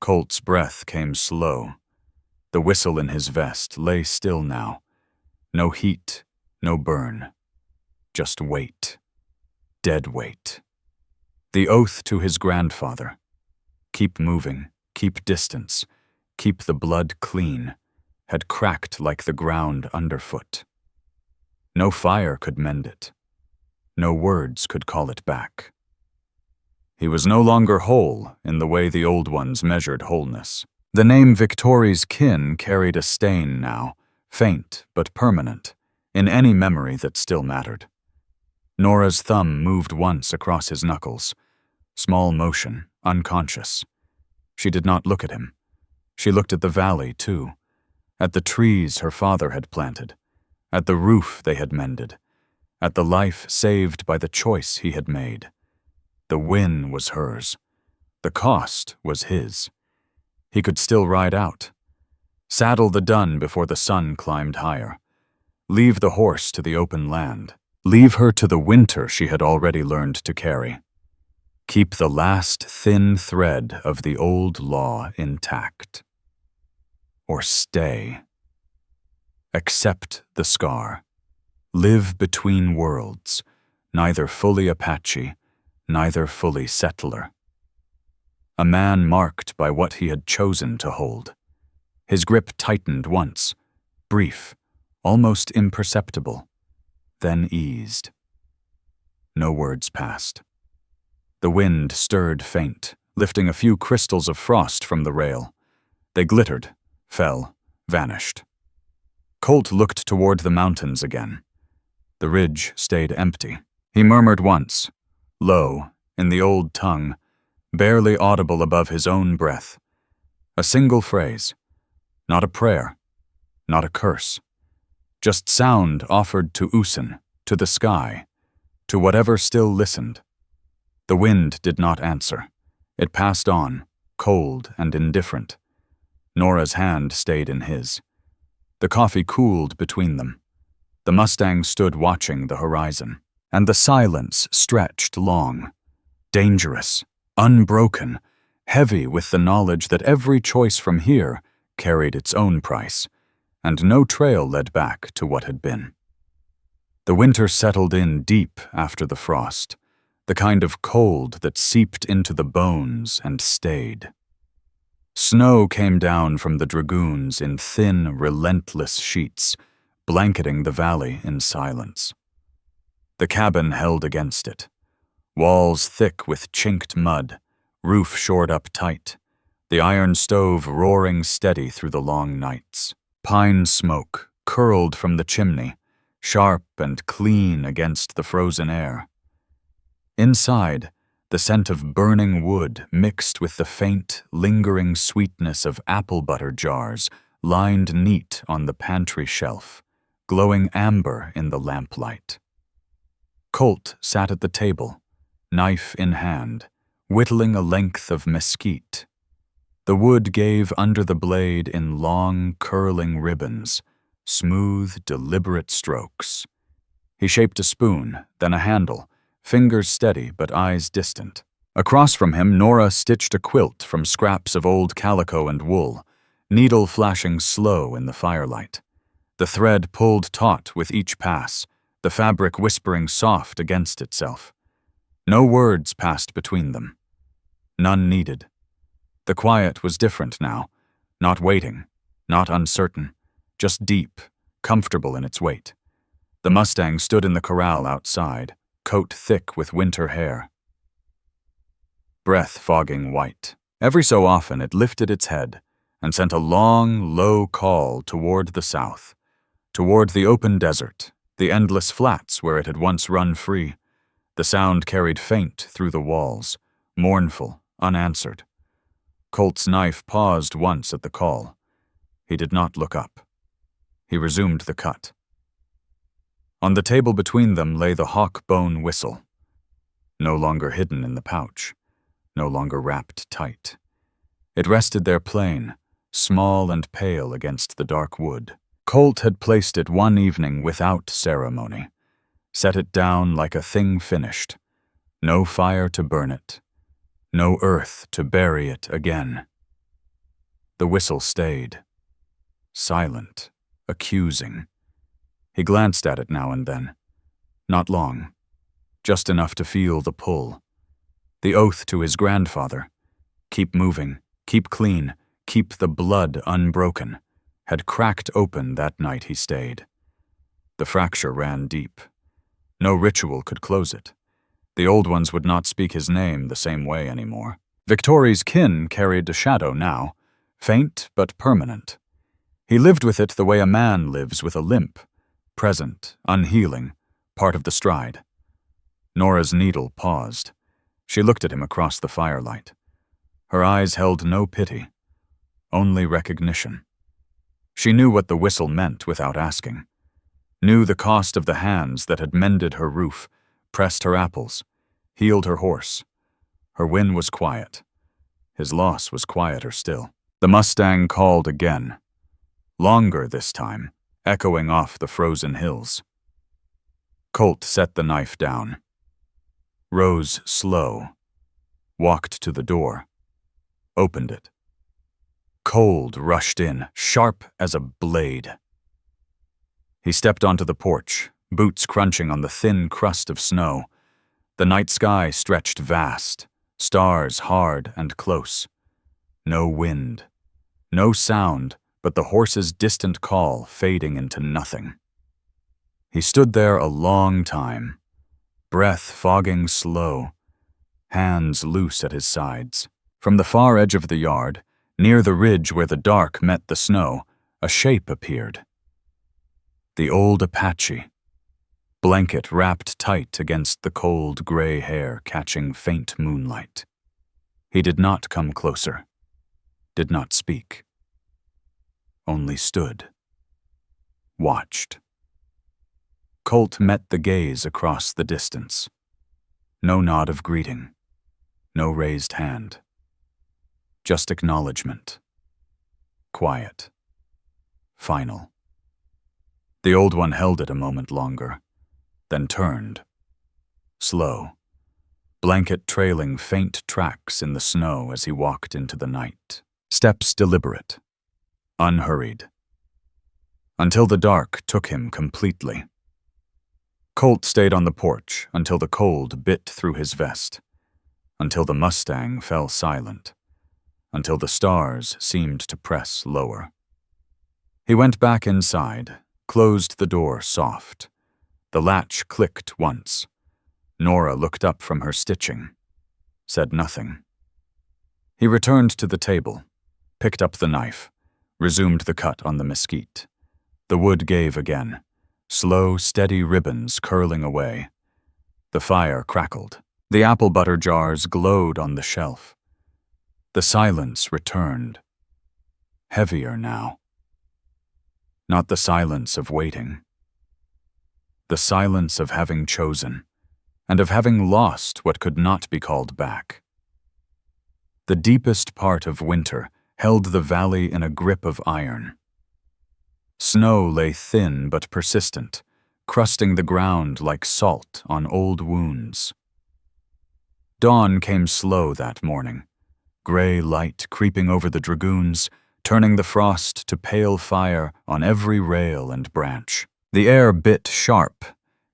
Colt's breath came slow. The whistle in his vest lay still now. No heat, no burn. Just weight. Dead weight. The oath to his grandfather. Keep moving, keep distance, keep the blood clean, had cracked like the ground underfoot. No fire could mend it. No words could call it back. He was no longer whole in the way the old ones measured wholeness. The name Victori's kin carried a stain now, faint but permanent, in any memory that still mattered. Nora's thumb moved once across his knuckles. Small motion, unconscious. She did not look at him. She looked at the valley, too. At the trees her father had planted. At the roof they had mended. At the life saved by the choice he had made. The win was hers. The cost was his. He could still ride out. Saddle the dun before the sun climbed higher. Leave the horse to the open land. Leave her to the winter she had already learned to carry. Keep the last thin thread of the old law intact. Or stay. Accept the scar. Live between worlds, neither fully Apache, neither fully settler. A man marked by what he had chosen to hold. His grip tightened once, brief, almost imperceptible, then eased. No words passed. The wind stirred faint, lifting a few crystals of frost from the rail. They glittered, fell, vanished. Colt looked toward the mountains again. The ridge stayed empty. He murmured once, low, in the old tongue, barely audible above his own breath. A single phrase. Not a prayer, not a curse. Just sound offered to Usen, to the sky, to whatever still listened. The wind did not answer. It passed on, cold and indifferent. Nora's hand stayed in his. The coffee cooled between them. The mustang stood watching the horizon, and the silence stretched long, dangerous, unbroken, heavy with the knowledge that every choice from here carried its own price, and no trail led back to what had been. The winter settled in deep after the frost, the kind of cold that seeped into the bones and stayed. Snow came down from the dragoons in thin, relentless sheets, blanketing the valley in silence. The cabin held against it, walls thick with chinked mud, roof shored up tight, the iron stove roaring steady through the long nights. Pine smoke curled from the chimney, sharp and clean against the frozen air. Inside, the scent of burning wood mixed with the faint, lingering sweetness of apple butter jars lined neat on the pantry shelf, glowing amber in the lamplight. Colt sat at the table, knife in hand, whittling a length of mesquite. The wood gave under the blade in long, curling ribbons, smooth, deliberate strokes. He shaped a spoon, then a handle, fingers steady but eyes distant. Across from him, Nora stitched a quilt from scraps of old calico and wool, needle flashing slow in the firelight. The thread pulled taut with each pass, the fabric whispering soft against itself. No words passed between them. None needed. The quiet was different now, not waiting, not uncertain, just deep, comfortable in its weight. The mustang stood in the corral outside, coat thick with winter hair. Breath fogging white. Every so often it lifted its head and sent a long, low call toward the south, toward the open desert, the endless flats where it had once run free. The sound carried faint through the walls, mournful, unanswered. Colt's knife paused once at the call. He did not look up. He resumed the cut. On the table between them lay the hawk bone whistle, no longer hidden in the pouch, no longer wrapped tight. It rested there plain, small and pale against the dark wood. Colt had placed it one evening without ceremony, set it down like a thing finished, no fire to burn it, no earth to bury it again. The whistle stayed, silent, accusing. He glanced at it now and then. Not long, just enough to feel the pull. The oath to his grandfather, keep moving, keep clean, keep the blood unbroken, had cracked open that night he stayed. The fracture ran deep. No ritual could close it. The old ones would not speak his name the same way anymore. Victori's kin carried a shadow now, faint but permanent. He lived with it the way a man lives with a limp, present, unhealing, part of the stride. Nora's needle paused. She looked at him across the firelight. Her eyes held no pity, only recognition. She knew what the whistle meant without asking, knew the cost of the hands that had mended her roof, pressed her apples, healed her horse. Her win was quiet. His loss was quieter still. The mustang called again, longer this time, echoing off the frozen hills. Colt set the knife down. Rose slow, walked to the door, opened it. Cold rushed in, sharp as a blade. He stepped onto the porch, boots crunching on the thin crust of snow. The night sky stretched vast, stars hard and close. No wind, no sound but the horse's distant call fading into nothing. He stood there a long time, breath fogging slow, hands loose at his sides. From the far edge of the yard, near the ridge where the dark met the snow, a shape appeared. The old Apache, blanket wrapped tight against the cold gray hair catching faint moonlight. He did not come closer, did not speak, only stood, watched. Colt met the gaze across the distance. No nod of greeting, no raised hand. Just acknowledgement. Quiet. Final. The old one held it a moment longer, then turned. Slow, blanket trailing faint tracks in the snow as he walked into the night. Steps deliberate, unhurried, until the dark took him completely. Colt stayed on the porch until the cold bit through his vest, until the mustang fell silent, until the stars seemed to press lower. He went back inside, closed the door soft. The latch clicked once. Nora looked up from her stitching, said nothing. He returned to the table, picked up the knife, resumed the cut on the mesquite. The wood gave again, slow, steady ribbons curling away. The fire crackled. The apple butter jars glowed on the shelf. The silence returned, heavier now. Not the silence of waiting. The silence of having chosen, and of having lost what could not be called back. The deepest part of winter held the valley in a grip of iron. Snow lay thin but persistent, crusting the ground like salt on old wounds. Dawn came slow that morning, gray light creeping over the dragoons, turning the frost to pale fire on every rail and branch. The air bit sharp,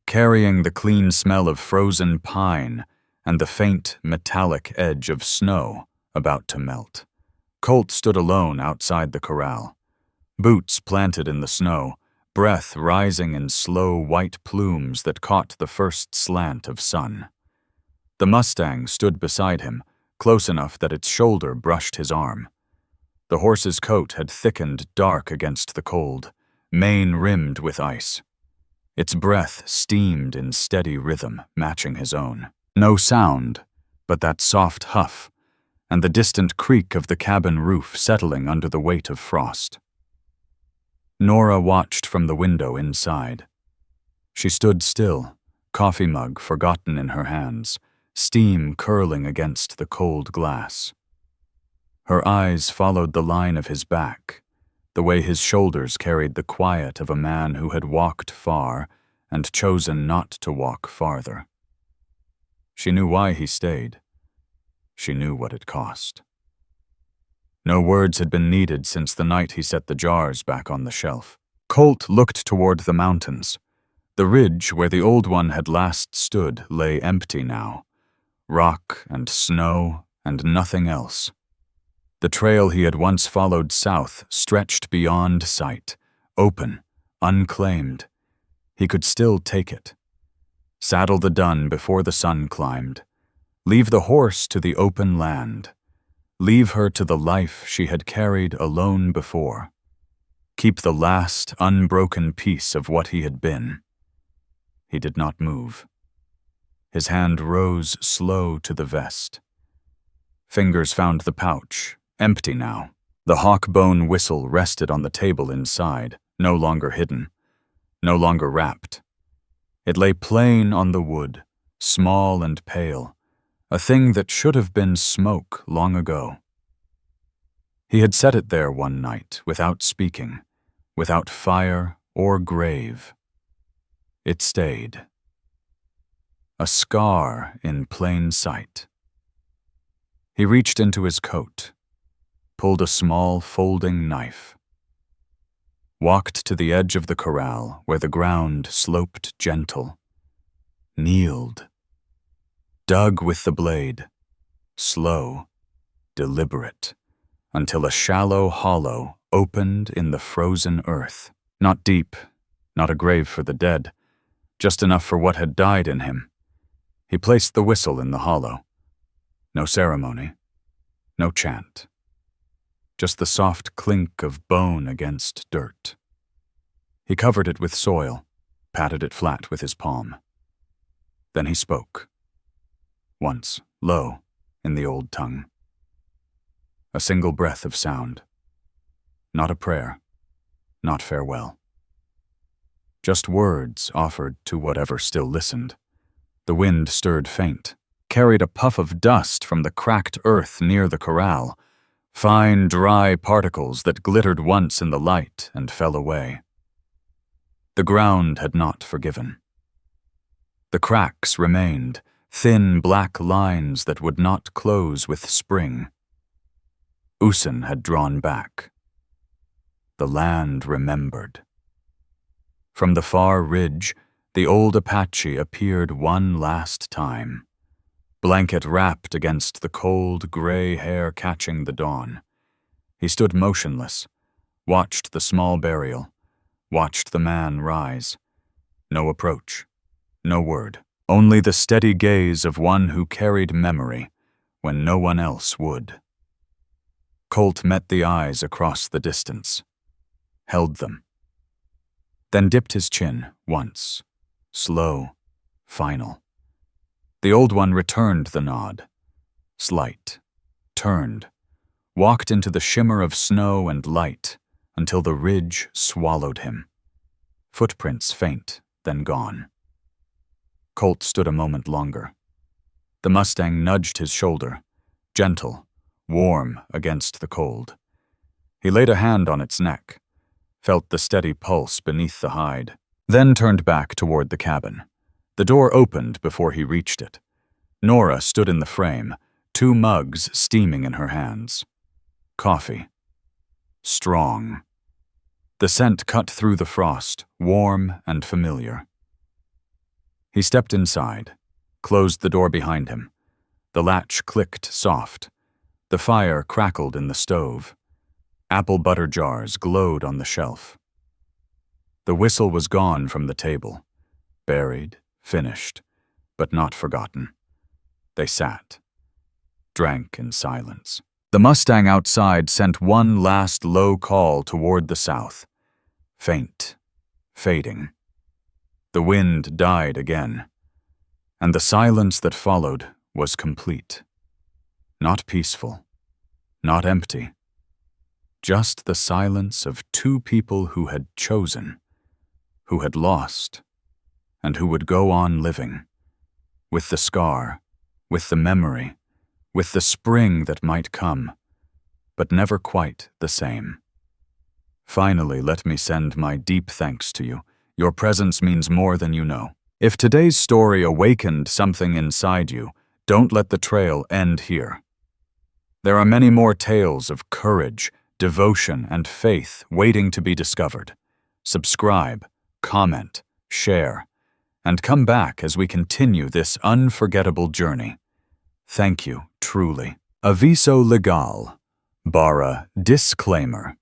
carrying the clean smell of frozen pine and the faint, metallic edge of snow about to melt. Colt stood alone outside the corral, boots planted in the snow, breath rising in slow white plumes that caught the first slant of sun. The mustang stood beside him, close enough that its shoulder brushed his arm. The horse's coat had thickened dark against the cold, mane rimmed with ice. Its breath steamed in steady rhythm, matching his own. No sound, but that soft huff, and the distant creak of the cabin roof settling under the weight of frost. Nora watched from the window inside. She stood still, coffee mug forgotten in her hands, steam curling against the cold glass. Her eyes followed the line of his back, the way his shoulders carried the quiet of a man who had walked far and chosen not to walk farther. She knew why he stayed. She knew what it cost. No words had been needed since the night he set the jars back on the shelf. Colt looked toward the mountains. The ridge where the old one had last stood lay empty now. Rock and snow and nothing else. The trail he had once followed south stretched beyond sight, open, unclaimed. He could still take it. Saddle the dun before the sun climbed. Leave the horse to the open land. Leave her to the life she had carried alone before. Keep the last unbroken piece of what he had been. He did not move. His hand rose slow to the vest. Fingers found the pouch, empty now. The hawk-bone whistle rested on the table inside, no longer hidden, no longer wrapped. It lay plain on the wood, small and pale, a thing that should have been smoke long ago. He had set it there one night without speaking, without fire or grave. It stayed. A scar in plain sight. He reached into his coat, pulled a small folding knife, walked to the edge of the corral where the ground sloped gentle, kneeled, dug with the blade, slow, deliberate, until a shallow hollow opened in the frozen earth. Not deep, not a grave for the dead, just enough for what had died in him. He placed the whistle in the hollow. No ceremony, no chant. Just the soft clink of bone against dirt. He covered it with soil, patted it flat with his palm. Then he spoke. Once, low, in the old tongue. A single breath of sound. Not a prayer, not farewell. Just words offered to whatever still listened. The wind stirred faint, carried a puff of dust from the cracked earth near the corral, fine, dry particles that glittered once in the light and fell away. The ground had not forgiven. The cracks remained, thin black lines that would not close with spring. Usen had drawn back. The land remembered. From the far ridge, the old Apache appeared one last time, blanket wrapped against the cold gray hair catching the dawn. He stood motionless, watched the small burial, watched the man rise. No approach, no word, only the steady gaze of one who carried memory when no one else would. Colt met the eyes across the distance, held them, then dipped his chin once, slow, final. The old one returned the nod, slight, turned, walked into the shimmer of snow and light until the ridge swallowed him. Footprints faint, then gone. Colt stood a moment longer. The mustang nudged his shoulder, gentle, warm against the cold. He laid a hand on its neck, felt the steady pulse beneath the hide, then turned back toward the cabin. The door opened before he reached it. Nora stood in the frame, 2 mugs steaming in her hands. Coffee. Strong. The scent cut through the frost, warm and familiar. He stepped inside, closed the door behind him. The latch clicked soft. The fire crackled in the stove. Apple butter jars glowed on the shelf. The whistle was gone from the table, buried, finished, but not forgotten. They sat, drank in silence. The mustang outside sent one last low call toward the south, faint, fading. The wind died again, and the silence that followed was complete. Not peaceful, not empty. Just the silence of 2 people who had chosen, who had lost, and who would go on living, with the scar, with the memory, with the spring that might come, but never quite the same. Finally, let me send my deep thanks to you. Your presence means more than you know. If today's story awakened something inside you, don't let the trail end here. There are many more tales of courage, devotion, and faith waiting to be discovered. Subscribe, comment, share, and come back as we continue this unforgettable journey. Thank you, truly. Aviso legal, barra disclaimer.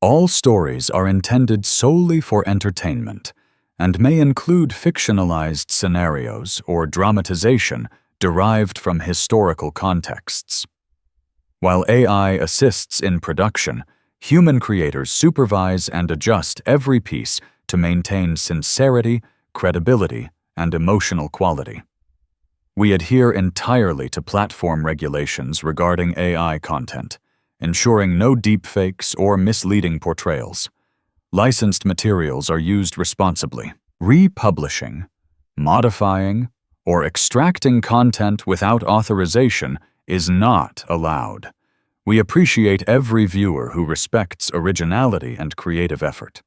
All stories are intended solely for entertainment and may include fictionalized scenarios or dramatization derived from historical contexts. While AI assists in production, human creators supervise and adjust every piece to maintain sincerity, credibility, and emotional quality. We adhere entirely to platform regulations regarding AI content, ensuring no deepfakes or misleading portrayals. Licensed materials are used responsibly. Republishing, modifying, or extracting content without authorization is not allowed. We appreciate every viewer who respects originality and creative effort.